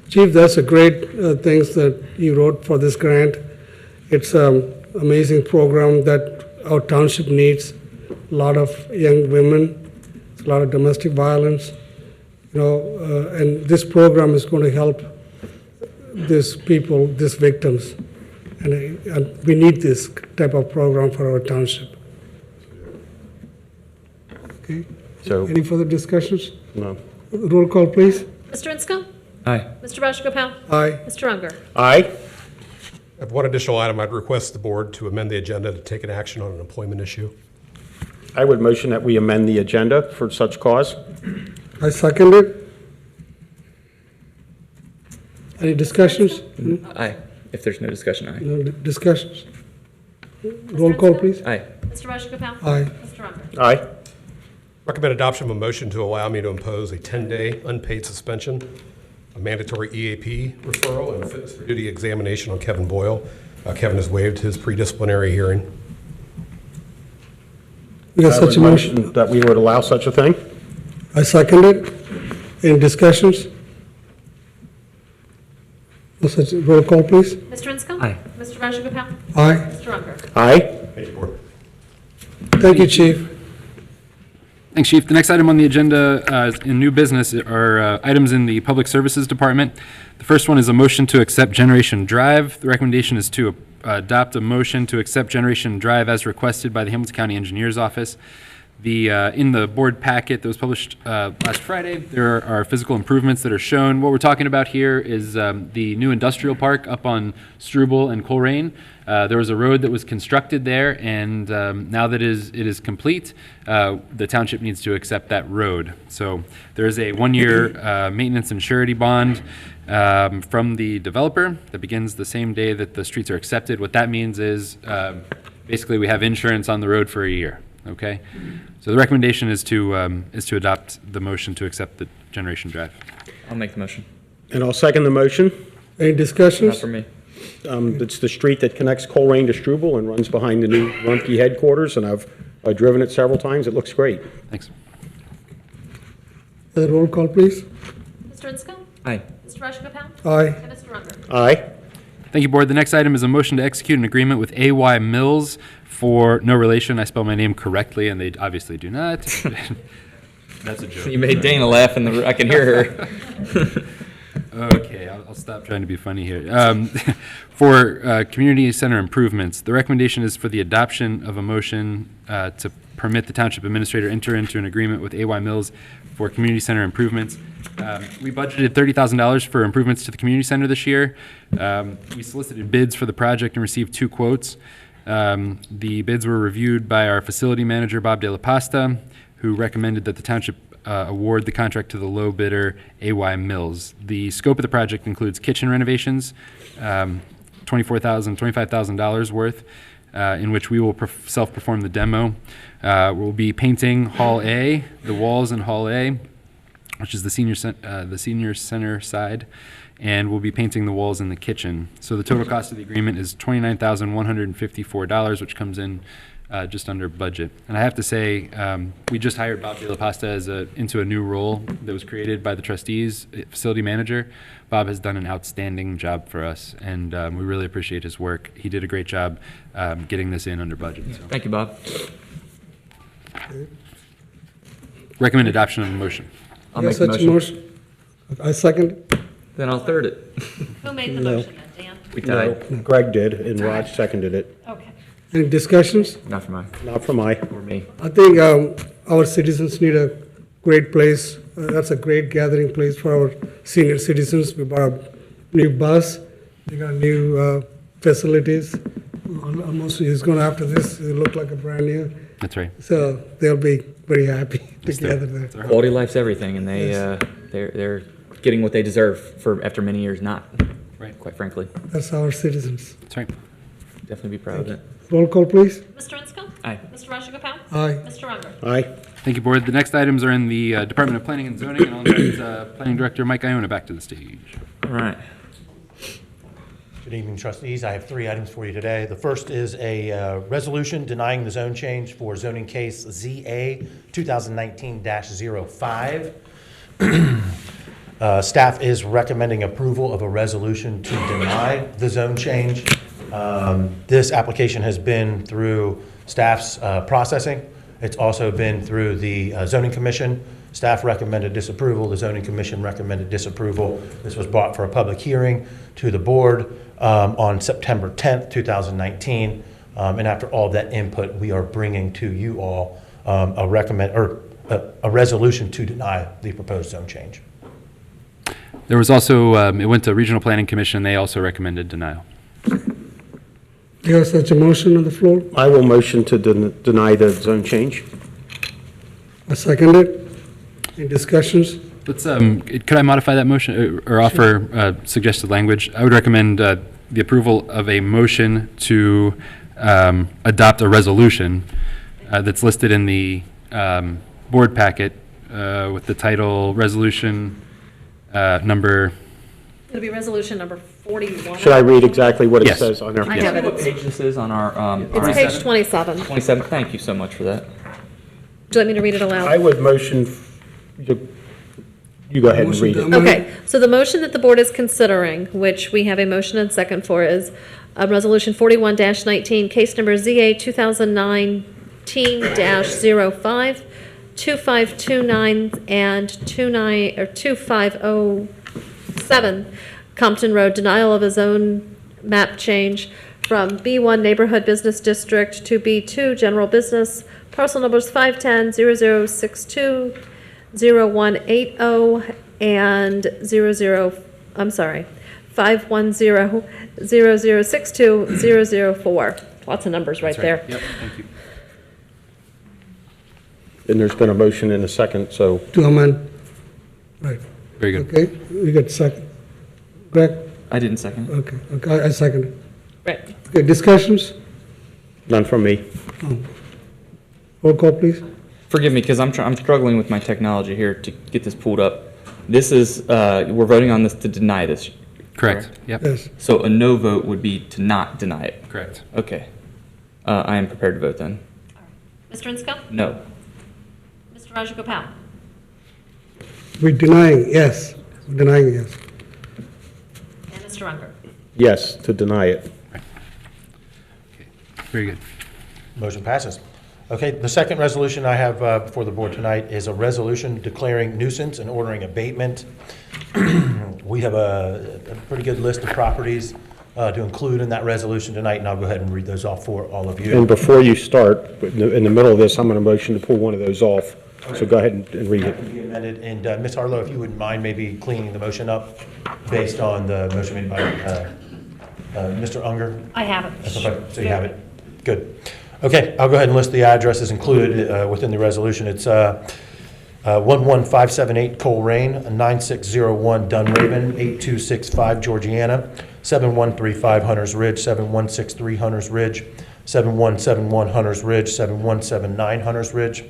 S1: Chief, that's a great things that you wrote for this grant. It's an amazing program that our township needs. A lot of young women, a lot of domestic violence, and this program is going to help these people, these victims. And we need this type of program for our township. Okay.
S14: So,
S1: any further discussions?
S14: no.
S1: Roll call, please.
S2: Mr. Insco?
S3: Aye.
S2: Mr. Rajagopal?
S1: Aye.
S2: Mr. Unger?
S14: Aye.
S20: I have one additional item. I'd request the board to amend the agenda to take an action on an employment issue.
S14: I would motion that we amend the agenda for such cause.
S1: I second it. Any discussions?
S3: Aye. If there's no discussion, aye.
S1: No discussions? Roll call, please.
S3: Aye.
S2: Mr. Rajagopal?
S1: Aye.
S2: Mr. Unger?
S14: Aye.
S20: Recommend adoption of a motion to allow me to impose a 10-day unpaid suspension, a mandatory EAP referral, and a fitness for duty examination on Kevin Boyle. Kevin has waived his pre-disciplinary hearing.
S1: We got
S14: I
S1: such a
S14: would
S1: motion.
S14: motion that we would allow such a thing.
S1: I second it. Any discussions? No such, roll call, please.
S2: Mr. Insco?
S3: Aye.
S2: Mr. Rajagopal?
S1: Aye.
S2: Mr. Unger?
S14: Aye.
S20: Thank you, board.
S1: Thank you, Chief.
S4: Thanks, Chief. The next item on the agenda in new business are items in the Public Services Department. The first one is a motion to accept Generation Drive. The recommendation is to adopt a motion to accept Generation Drive as requested by the Hamilton County Engineer's Office. In the board packet that was published last Friday, there are physical improvements that are shown. What we're talking about here is the new industrial park up on Struble and Colerain. There was a road that was constructed there, and now that it is complete, the township needs to accept that road. So there is a one-year maintenance and surety bond from the developer that begins the same day that the streets are accepted. What that means is basically we have insurance on the road for a year. Okay, so the recommendation is to adopt the motion to accept the Generation Drive.
S3: I'll make the motion.
S14: And I'll second the motion.
S1: Any discussions?
S3: Not for me.
S14: It's the street that connects Colerain to Struble and runs behind the new Rumpke headquarters, and I've driven it several times. It looks great.
S4: Thanks.
S1: Roll call, please.
S2: Mr. Insco?
S3: Aye.
S2: Mr. Rajagopal?
S1: Aye.
S2: And Mr. Unger?
S14: Aye.
S4: Thank you, Board. The next item is a motion to execute an agreement with AY Mills for no relation. I spell my name correctly, and they obviously do not. That's a joke.
S3: You made Dana laugh, and I can hear her.
S4: Okay, I'll stop trying to be funny here. For community center improvements, the recommendation is for the adoption of a motion to permit the township administrator enter into an agreement with AY Mills for community center improvements. We budgeted $30,000 for improvements to the community center this year. We solicited bids for the project and received 2 quotes. The bids were reviewed by our facility manager, Bob De La Pasta, who recommended that the township award the contract to the low bidder, AY Mills. The scope of the project includes kitchen renovations, $25,000 worth, in which we will self-perform the demo. We'll be painting Hall A, the walls in Hall A, which is the senior center side, and we'll be painting the walls in the kitchen. So the total cost of the agreement is $29,154, which comes in just under budget. And I have to say, we just hired Bob De La Pasta into a new role that was created by the trustees, facility manager. Bob has done an outstanding job for us, and we really appreciate his work. He did a great job getting this in under budget. So.
S3: Thank you, Bob.
S4: Recommend adoption of the motion.
S3: I'll make the motion.
S1: I second it.
S3: Then I'll third it.
S2: Who made the motion then, Dan?
S3: We tied.
S14: No, Greg did, and Raj seconded it.
S2: Okay.
S1: Any discussions?
S3: Not for mine.
S14: Not for my.
S3: Or me.
S1: I think our citizens need a great place. That's a great gathering place for our senior citizens. We bought a new bus. We got new facilities. Almost it's going to, after this, it look like a brand new.
S4: That's right.
S1: So they'll be very happy together there.
S3: Quality of life's everything, and they're getting what they deserve for after many years not.
S4: Right.
S3: Quite frankly.
S1: That's our citizens.
S4: That's right.
S3: Definitely be proud of it.
S1: Roll call, please.
S2: Mr. Insco?
S3: Aye.
S2: Mr. Rajagopal?
S1: Aye.
S2: Mr. Unger?
S14: Aye.
S4: Thank you, Board. The next items are in the Department of Planning and Zoning, and I'll invite Planning Director Mike Iona back to the stage.
S3: All right.
S21: Good evening, trustees. I have 3 items for you today. The first is a resolution denying the zone change for zoning case ZA 2019-05. Staff is recommending approval of a resolution to deny the zone change. This application has been through staff's processing. It's also been through the zoning commission. Staff recommended disapproval. The zoning commission recommended disapproval. This was brought for a public hearing to the board on September 10th, 2019. And after all of that input, we are bringing to you all a resolution to deny the proposed zone change.
S4: There was also, it went to Regional Planning Commission, they also recommended denial.
S1: You have such a motion on the floor?
S14: I will motion to deny the zone change.
S1: I second it. Any discussions?
S4: Let's, could I modify that motion or offer suggested language? I would recommend the approval of a motion to adopt a resolution that's listed in the board packet with the title Resolution Number.
S2: It'll be resolution number 41.
S14: Should I read exactly what it
S4: Yes.
S14: says on there?
S2: I have it.
S3: What page this is on our?
S2: It's page 27.
S3: 27. Thank you so much for that.
S2: Would you like me to read it aloud?
S14: I would motion, you go ahead and read it.
S2: Okay, so the motion that the board is considering, which we have a motion and second for, is Resolution 41-19, case number ZA 2019-05, 2529 and 2507 Compton Road, denial of a zone map change from B1 Neighborhood Business District to B2 General Business, parcel numbers 510-0062, 0180 and 510-0062-004. Lots of numbers right there.
S4: Yep, thank you.
S14: And there's been a motion and a second, so.
S1: To amend. Right.
S4: Very good.
S1: Okay, we got second. Greg?
S3: I didn't second it.
S1: Okay, I second it.
S2: Right.
S1: Okay, discussions?
S14: None from me.
S1: Roll call, please.
S3: Forgive me, because I'm struggling with my technology here to get this pulled up. This is, we're voting on this to deny this.
S4: Correct. Yep.
S1: Yes.
S3: So a no vote would be to not deny it.
S4: Correct.
S3: Okay. I am prepared to vote then.
S2: Mr. Insco?
S3: No.
S2: Mr. Rajagopal?
S1: We're denying, yes. We're denying, yes.
S2: And Mr. Unger?
S14: Yes, to deny it.
S4: Very good.
S21: Motion passes. Okay, the second resolution I have before the board tonight is a resolution declaring nuisance and ordering abatement. We have a pretty good list of properties to include in that resolution tonight, and I'll go ahead and read those off for all of you.
S14: And before you start, in the middle of this, I'm going to motion to pull one of those off. So go ahead and read
S21: That can be amended. And Ms. Harlow, if you wouldn't mind maybe cleaning the motion up based on the motion made by Mr. Unger?
S2: I have it.
S21: Okay, so you have it. Good. Okay, I'll go ahead and list the addresses included within the resolution. It's 11578 Colerain, 9601 Dunraven, 8265 Georgiana, 7135 Hunters Ridge, 7163 Hunters Ridge, 7171 Hunters Ridge, 7179 Hunters Ridge,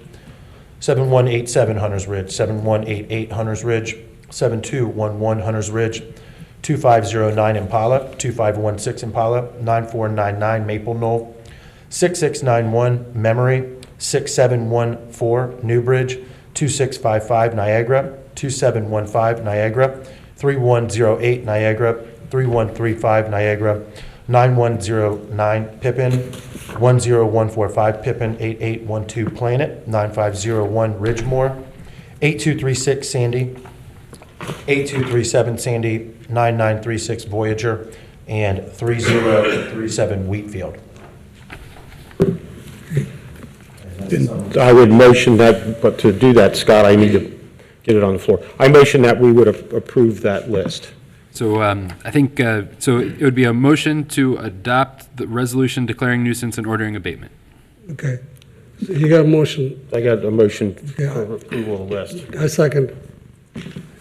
S21: 7187 Hunters Ridge, 7188 Hunters Ridge, 7211 Hunters Ridge, 2509 Impala, 2516 Impala, 9499 Maple Knoll, 6691 Memory, 6714 Newbridge, 2655 Niagara, 2715 Niagara, 3108 Niagara, 3135 Niagara, 9109 Pippin, 10145 Pippin, 8812 Planet, 9501 Ridgemore, 8236 Sandy, 8237 Sandy, 9936 Voyager, and 3037 Wheatfield.
S14: I would motion that, but to do that, Scott, I need to get it on the floor. I motion that we would approve that list.
S4: So I think, so it would be a motion to adopt the resolution declaring nuisance and ordering abatement.
S1: Okay. So you got a motion.
S14: I got a motion
S1: Yeah.
S14: for approval of the list.
S1: I second.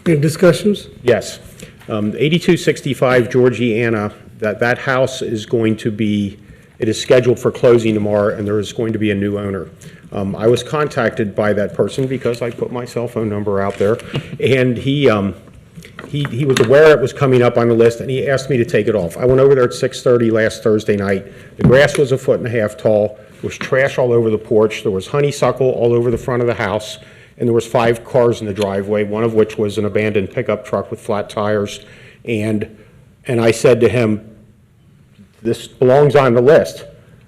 S1: Any discussions?
S14: Yes. 8265 Georgiana, that house is going to be, it is scheduled for closing tomorrow, and there is going to be a new owner. I was contacted by that person because I put my cell phone number out there, and he was aware it was coming up on the list, and he asked me to take it off. I went over there at 6:30 last Thursday night. The grass was 1.5 feet tall. There was trash all over the porch. There was honeysuckle all over the front of the house, and there was 5 cars in the driveway, one of which was an abandoned pickup truck with flat tires. And I said to him, this belongs on the list.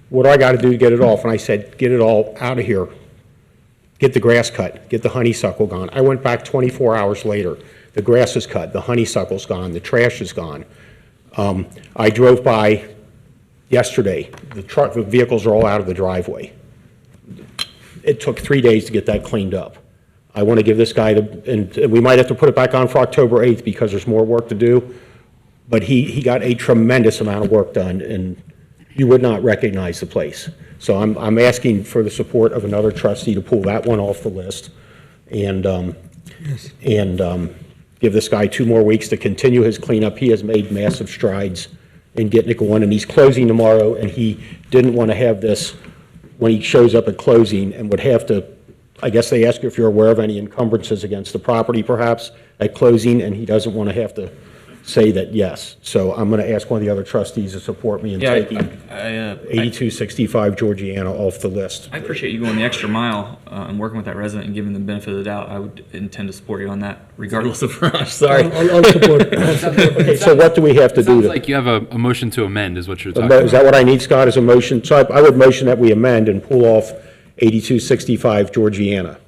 S14: What do I got to do to get it off? And I said, get it all out of here. Get the grass cut. Get the honeysuckle gone. I went back 24 hours later. The grass is cut. The honeysuckle's gone. The trash is gone. I drove by yesterday. The vehicles are all out of the driveway. It took 3 days to get that cleaned up. I want to give this guy, and we might have to put it back on for October 8th because there's more work to do, but he got a tremendous amount of work done, and you would not recognize the place. So I'm asking for the support of another trustee to pull that one off the list, and give this guy 2 more weeks to continue his cleanup. He has made massive strides in getting it going, and he's closing tomorrow, and he didn't want to have this when he shows up at closing and would have to, I guess they ask you if you're aware of any encumbrances against the property perhaps at closing, and he doesn't want to have to say that yes. So I'm going to ask one of the other trustees to support me in taking 8265 Georgiana off the list.
S3: I appreciate you going the extra mile and working with that resident and giving them the benefit of the doubt. I would intend to support you on that, regardless of rush. Sorry.
S1: I'll support.
S14: Okay, so what do we have to do?
S4: Sounds like you have a motion to amend is what you're talking
S14: Is that what I need, Scott, is a motion? So I would motion that we amend and pull off 8265 Georgiana.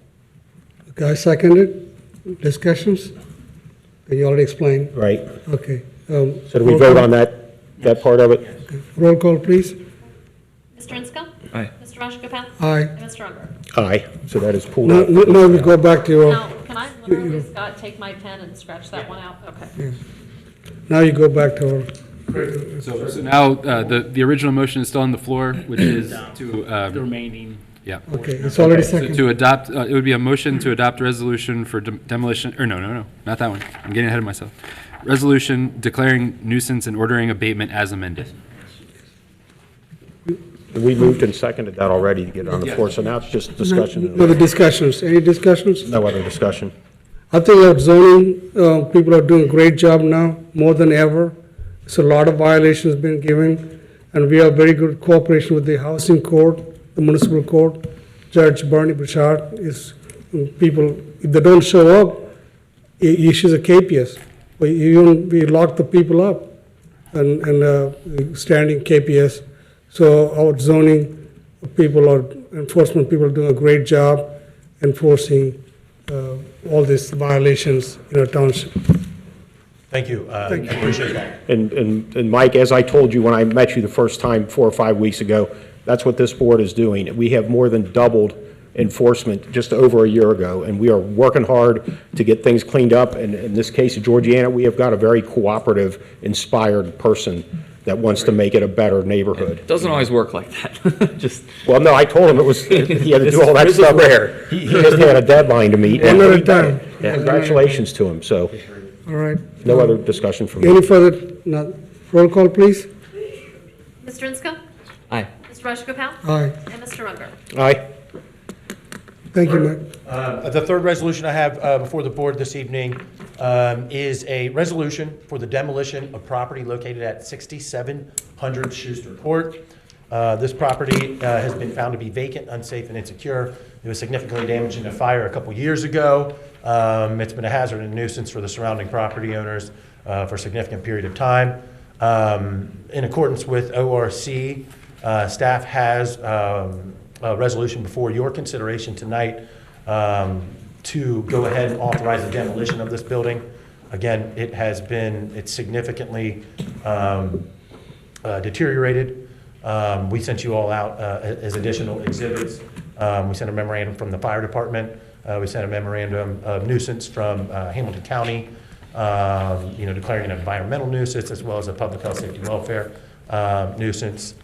S1: Okay, I second it. Discussions? Can you already explain?
S14: Right.
S1: Okay.
S14: So do we vote on that part of it?
S1: Okay. Roll call, please.
S2: Mr. Insco?
S3: Aye.
S2: Mr. Rajagopal?
S1: Aye.
S2: And Mr. Unger?
S14: Aye. So that is pulled
S1: Now,
S14: off.
S1: now we go back to your,
S2: Now, can I literally, Scott, take my pen and scratch that one out? Okay.
S1: now you go back to our,
S4: So now, the original motion is still on the floor, which is to.
S8: The remaining.
S4: Yeah.
S1: okay, it's already
S4: So
S1: second.
S4: to adopt, it would be a motion to adopt a resolution for demolition, or no, not that one. I'm getting ahead of myself. Resolution declaring nuisance and ordering abatement as amended.
S14: We moved and seconded that already to get it on the floor, so now it's just discussion.
S1: No other discussions. Any discussions?
S14: No other discussion.
S1: I think our zoning, people are doing a great job now, more than ever. So a lot of violations been given, and we have very good cooperation with the housing court, the municipal court. Judge Bernie Bouchard is, people, if they don't show up, he issues a KPS. We lock the people up and standing KPS. So our zoning people, our enforcement people are doing a great job enforcing all these violations in our township.
S14: Thank you.
S1: Thank you.
S14: I appreciate that. And Mike, as I told you when I met you the first time 4 or 5 weeks ago, that's what this board is doing. We have more than doubled enforcement just over a year ago, and we are working hard to get things cleaned up. And in this case of Georgiana, we have got a very cooperative, inspired person that wants to make it a better neighborhood.
S3: It doesn't always work like that. Just
S14: Well, no, I told him it was, he had to do all that
S3: This is
S14: stuff.
S3: rare.
S14: He just had a deadline to meet.
S1: One at a time.
S14: Yeah, congratulations to him, so
S1: All right.
S14: no other discussion from me.
S1: Any further, no, roll call, please?
S2: Mr. Insco?
S3: Aye.
S2: Mr. Rajagopal?
S1: Aye.
S2: And Mr. Unger?
S14: Aye.
S1: Thank you, Mike.
S22: The third resolution I have before the board this evening is a resolution for the demolition of property located at 6700 Schuster Court. This property has been found to be vacant, unsafe, and insecure. It was significantly damaged in a fire a couple years ago. It's been a hazard and nuisance for the surrounding property owners for a significant period of time. In accordance with ORC, staff has a resolution before your consideration tonight to go ahead and authorize the demolition of this building. Again, it's significantly deteriorated. We sent you all out as additional exhibits. We sent a memorandum from the fire department. We sent a memorandum of nuisance from Hamilton County, declaring an environmental nuisance as well as a public health, safety, welfare nuisance.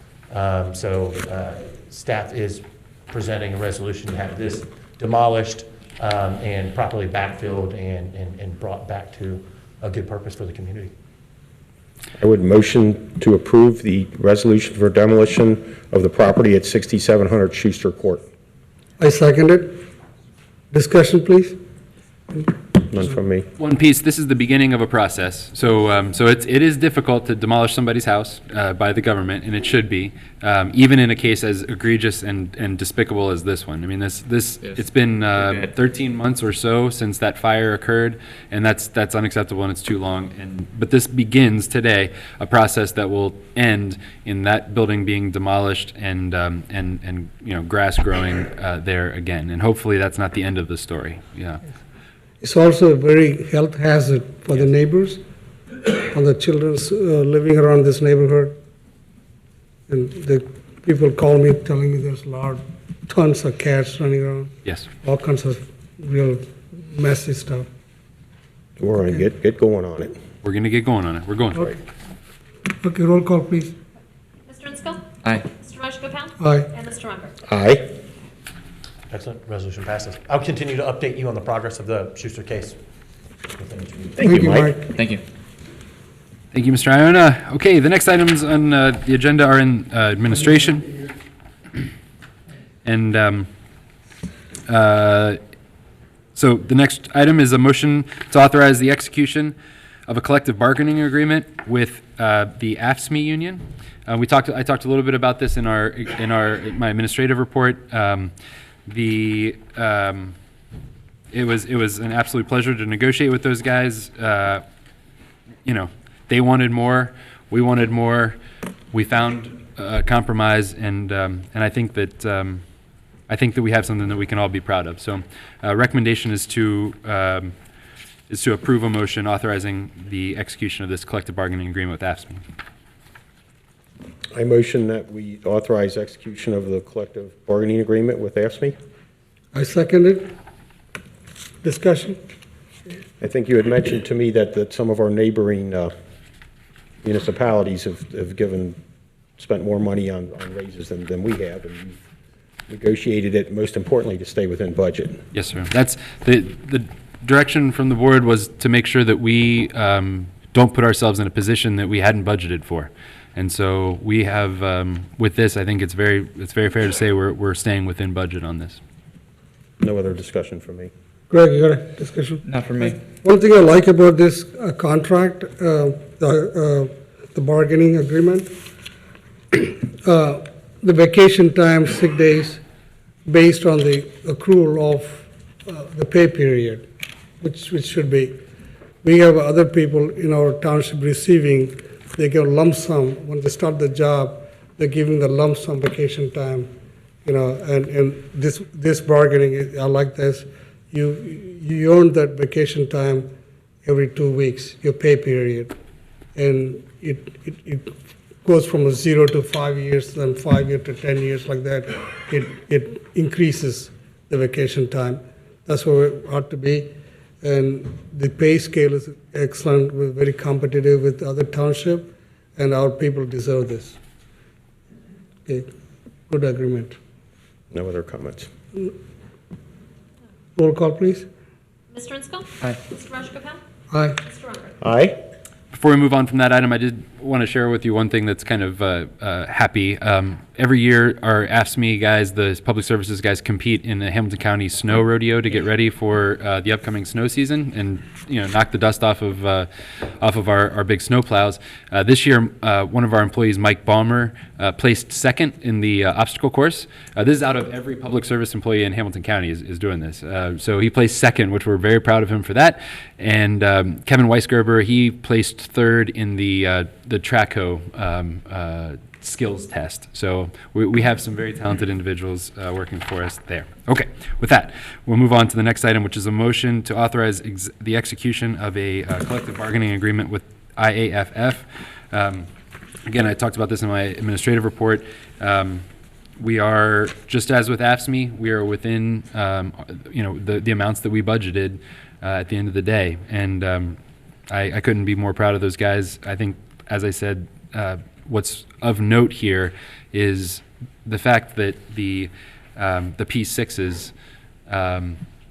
S22: Staff is presenting a resolution to have this demolished and properly backfilled and brought back to a good purpose for the community.
S14: I would motion to approve the resolution for demolition of the property at 6700 Schuster Court.
S1: I second it. Discussion, please.
S14: None from me.
S4: One piece, this is the beginning of a process. So it is difficult to demolish somebody's house by the government, and it should be, even in a case as egregious and despicable as this one. I mean, it's been 13 months or so since that fire occurred, and that's unacceptable and it's too long. But this begins today a process that will end in that building being demolished and grass growing there again. And hopefully that's not the end of the story. Yeah.
S1: It's also a very health hazard for the neighbors and the children living around this neighborhood. And the people call me telling me there's tons of cats running around.
S4: Yes.
S1: All kinds of real messy stuff.
S14: We're going to get going on it.
S4: We're going to get going on it. We're going.
S1: Okay. Okay, roll call, please.
S2: Mr. Inskel?
S3: Aye.
S2: Mr. Rajagopal?
S1: Aye.
S2: And Mr. Unger?
S14: Aye.
S22: Excellent, resolution passes. I'll continue to update you on the progress of the Schuster case.
S14: Thank you, Mike.
S3: Thank you.
S4: Thank you, Mr. Iona. Okay, the next items on the agenda are in administration. And so the next item is a motion to authorize the execution of a collective bargaining agreement with the AFSCME union. I talked a little bit about this in my administrative report. It was an absolute pleasure to negotiate with those guys. They wanted more, we wanted more. We found a compromise, and I think that we have something that we can all be proud of. So, recommendation is to approve a motion authorizing the execution of this collective bargaining agreement with AFSCME.
S14: I motion that we authorize execution of the collective bargaining agreement with AFSCME.
S1: I second it. Discussion?
S14: I think you had mentioned to me that some of our neighboring municipalities have spent more money on raises than we have, and you've negotiated it, most importantly, to stay within budget.
S4: Yes, sir. That's the direction from the board, was to make sure that we don't put ourselves in a position that we hadn't budgeted for. And so we have, with this, I think it's very fair to say we're staying within budget on this.
S14: No other discussion from me.
S1: Greg, you got a discussion?
S3: Not for me.
S1: One thing I like about this contract, the bargaining agreement, the vacation time, sick days, based on the accrual of the pay period, which should be. We have other people in our township receiving, they get a lump sum when they start the job. They're giving the lump sum vacation time, and this bargaining, I like this. You earn that vacation time every 2 weeks, your pay period, and it goes from 0 to 5 years, then 5 years to 10 years, like that. It increases the vacation time. That's where it ought to be. And the pay scale is excellent. We're very competitive with other township, and our people deserve this. Okay, good agreement.
S14: No other comments.
S1: Roll call, please.
S2: Mr. Inskel?
S3: Aye.
S2: Mr. Rajagopal?
S1: Aye.
S2: Mr. Unger?
S14: Aye.
S4: Before we move on from that item, I did want to share with you one thing that's kind of happy. Every year, our AFSCME guys, the public services guys, compete in the Hamilton County Snow Rodeo to get ready for the upcoming snow season and knock the dust off of our big snow plows. This year, one of our employees, Mike Ballmer, placed second in the obstacle course. This is out of every public service employee in Hamilton County is doing this. So he placed second, which we're very proud of him for that. And Kevin Weisgerber, he placed third in the Traco skills test. So we have some very talented individuals working for us there. Okay, with that, we'll move on to the next item, which is a motion to authorize the execution of a collective bargaining agreement with IAFF. Again, I talked about this in my administrative report. We are, just as with AFSCME, we are within the amounts that we budgeted at the end of the day. And I couldn't be more proud of those guys. I think, as I said, what's of note here is the fact that the P6s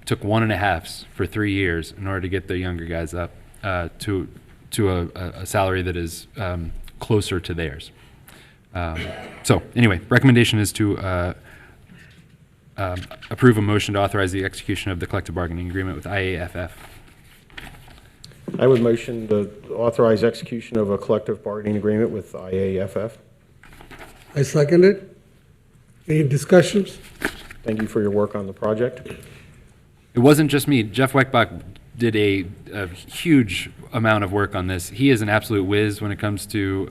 S4: took 1.5s for 3 years in order to get the younger guys up to a salary that is closer to theirs. So anyway, recommendation is to approve a motion to authorize the execution of the collective bargaining agreement with IAFF.
S14: I would motion to authorize execution of a collective bargaining agreement with IAFF.
S1: I second it. Any discussions?
S14: Thank you for your work on the project.
S4: It wasn't just me. Jeff Weckbach did a huge amount of work on this. He is an absolute whiz when it comes to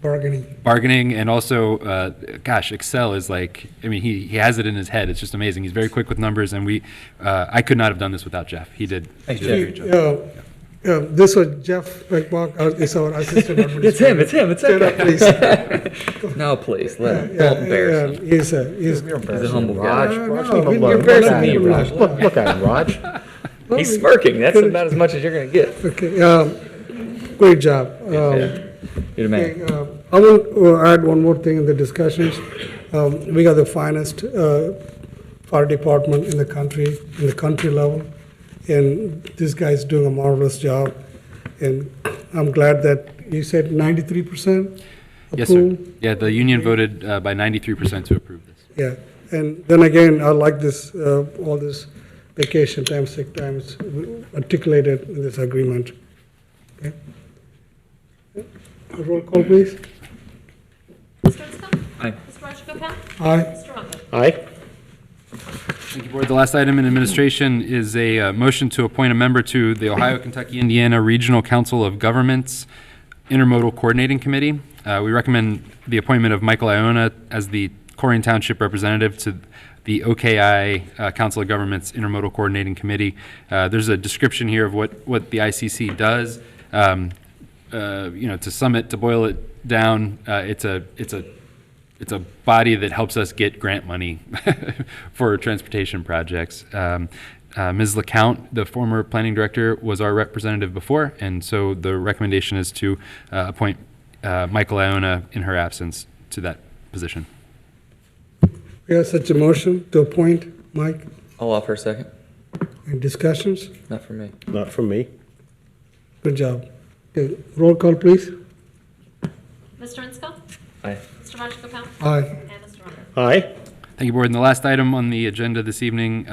S4: bargaining, and also, Excel is like, he has it in his head. It's just amazing. He's very quick with numbers, and I could not have done this without Jeff. He did a great job.
S1: This was Jeff Beckbach, is our assistant
S3: It's him,
S1: administrator.
S3: it's
S1: Stand up, please.
S3: No, please, don't
S1: Yeah,
S3: embarrass him.
S1: He's
S3: He's a humble
S14: Raj,
S3: guy.
S14: Raj,
S1: no,
S14: leave him
S1: we-
S14: alone.
S1: you're
S14: Look
S1: embarrassing
S14: at
S1: me,
S14: him,
S1: Raj.
S14: Look at him, Raj.
S3: He's smirking. That's about as much as you're gonna get.
S1: Okay, great job.
S3: You're the man.
S1: Okay, I want to add one more thing in the discussions. We got the finest fire department in the country level, and this guy's doing a marvelous job. And I'm glad that you said 93%
S4: Yes, sir.
S1: approved.
S4: Yeah, the union voted by 93% to approve this.
S1: Yeah, and then again, I like this, all this vacation time, sick time is articulated in this agreement. Okay. Roll call, please.
S2: Mr. Inscoe?
S3: Aye.
S2: Mr. Rajagopal?
S1: Aye.
S2: Mr. Unger?
S14: Aye.
S4: Thank you, Board. The last item in administration is a motion to appoint a member to the Ohio, Kentucky, Indiana Regional Council of Governments Intermodal Coordinating Committee. We recommend the appointment of Michael Iona as the Colerain Township representative to the OKI Council of Governments Intermodal Coordinating Committee. There's a description here of what the ICC does. To sum it, to boil it down, it's a body that helps us get grant money for transportation projects. Ms. LeCount, the former planning director, was our representative before, and so the recommendation is to appoint Michael Iona in her absence to that position.
S1: We have such a motion to appoint Mike.
S3: I'll offer a second.
S1: Any discussions?
S3: Not for me.
S14: Not from me.
S1: Good job. Okay, roll call, please.
S2: Mr. Inscoe?
S3: Aye.
S2: Mr. Rajagopal?
S1: Aye.
S2: And Mr. Unger?
S14: Aye.
S4: Thank you, Board. And the last item on the agenda this evening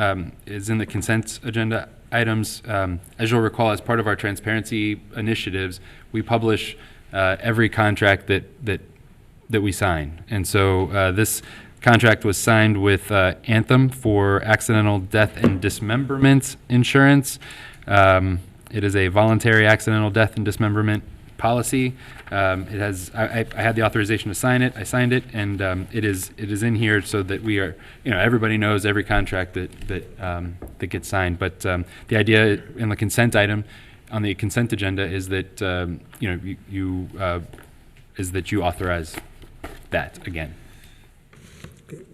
S4: is in the consent agenda items. As you'll recall, as part of our transparency initiatives, we publish every contract that we sign. And so this contract was signed with Anthem for accidental death and dismemberment insurance. It is a voluntary accidental death and dismemberment policy. It has. I had the authorization to sign it. I signed it, and it is in here so that we are. Everybody knows every contract that gets signed. But the idea in the consent item, on the consent agenda, is that is that you authorize that again.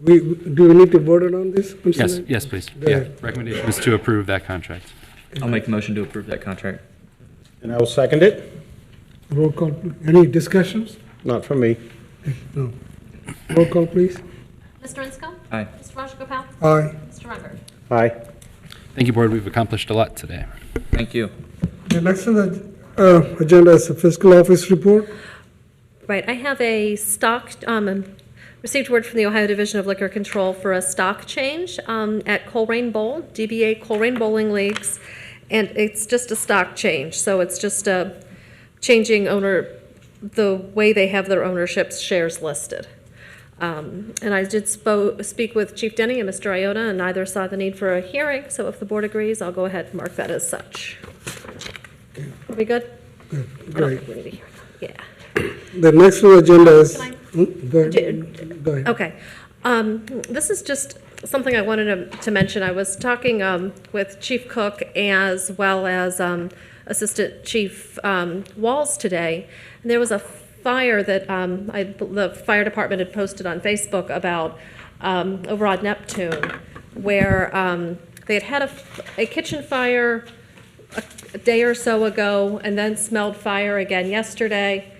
S1: Do we need to vote on this?
S4: Yes, please.
S1: Go
S4: Yeah,
S1: ahead.
S4: recommendation is to approve that contract.
S3: I'll make a motion to approve that contract.
S14: And I will second it.
S1: Roll call, please. Any discussions?
S14: Not from me.
S1: No. Roll call, please.
S2: Mr. Inscoe?
S3: Aye.
S2: Mr. Rajagopal?
S1: Aye.
S2: Mr. Unger?
S14: Aye.
S4: Thank you, Board. We've accomplished a lot today.
S3: Thank you.
S1: The next on the agenda is the fiscal office report.
S2: Right, I have a stock, received word from the Ohio Division of Liquor Control for a stock change at Colerain Bowl, DBA Colerain Bowling Leagues, and it's just a stock change, so it's just changing the way they have their ownership shares listed. And I did speak with Chief Denny and Mr. Iona, and neither saw the need for a hearing, so if the board agrees, I'll go ahead and mark that as such. Are we good?
S1: Great.
S2: Yeah.
S1: The next on the agenda is.
S2: Can I-
S1: Go ahead. Go ahead.
S2: Okay. This is just something I wanted to mention. I was talking with Chief Cook as well as Assistant Chief Walls today, and there was a fire that the fire department had posted on Facebook about over on Neptune, where they had a kitchen fire a day or so ago and then smelled fire again yesterday.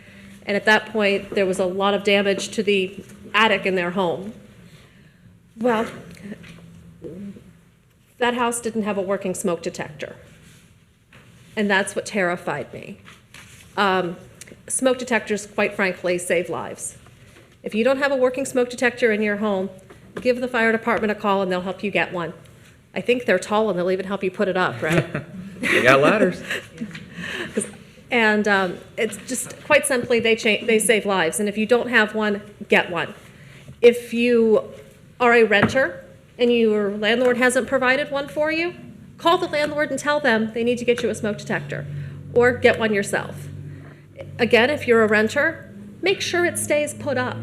S2: And at that point, there was a lot of damage to the attic in their home. Well, that house didn't have a working smoke detector. And that's what terrified me. Smoke detectors, quite frankly, save lives. If you don't have a working smoke detector in your home, give the fire department a call and they'll help you get one. I think they're tall and they'll even help you put it up, right?
S3: They got ladders.
S2: And it's just, quite simply, they save lives. And if you don't have one, get one. If you are a renter and your landlord hasn't provided one for you, call the landlord and tell them they need to get you a smoke detector, or get one yourself. Again, if you're a renter, make sure it stays put up,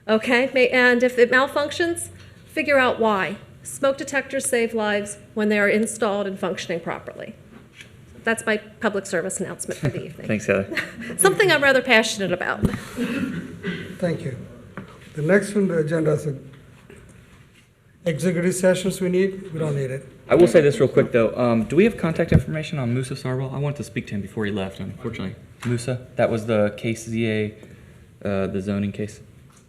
S2: okay? And if it malfunctions, figure out why. Smoke detectors save lives when they are installed and functioning properly. That's my public service announcement for the evening.
S3: Thanks, Heather.
S2: Something I'm rather passionate about.
S1: Thank you. The next on the agenda is executive sessions we need. We don't need it.
S3: I will say this real quick, though. Do we have contact information on Musa Sarwell? I wanted to speak to him before he left, unfortunately. Musa, that was the case, the zoning case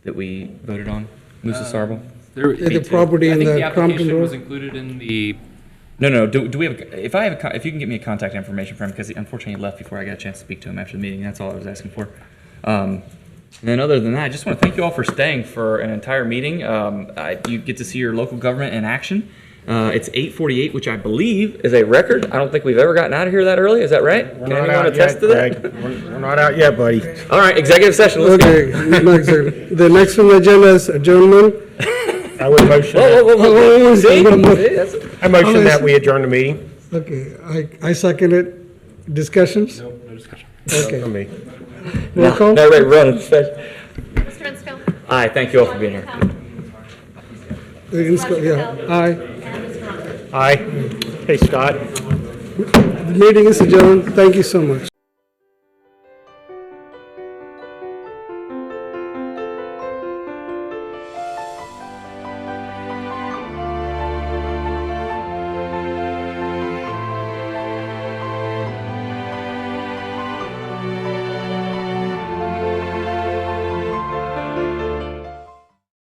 S3: that we voted on. Musa Sarwell?
S1: The property in the Crompton
S4: application was
S1: Road.
S4: included in the,
S3: No. Do we have? If you can get me a contact information for him, because unfortunately he left before I got a chance to speak to him after the meeting. That's all I was asking for. And then other than that, I just want to thank you all for staying for an entire meeting. You get to see your local government in action. It's 8:48, which I believe is a record. I don't think we've ever gotten out of here that early. Is that right? Can anyone attest to that?
S14: We're not out yet, buddy.
S3: All right, executive session. Let's
S1: Okay,
S3: go.
S1: no executive. The next on the agenda is adjournment.
S14: I would motion,
S1: Whoa.
S3: See?
S14: I motion that we adjourn the meeting.
S1: Okay, I second it. Discussions?
S4: no discussion.
S1: Okay.
S14: For me.
S1: Roll call?
S3: No, right, run.
S2: Mr. Insco?
S3: Aye, thank you all for being here.
S1: Yeah, aye.
S2: And Mr. Ronco?
S14: Aye. Hey, Scott.
S1: The meeting is adjourned. Thank you so much.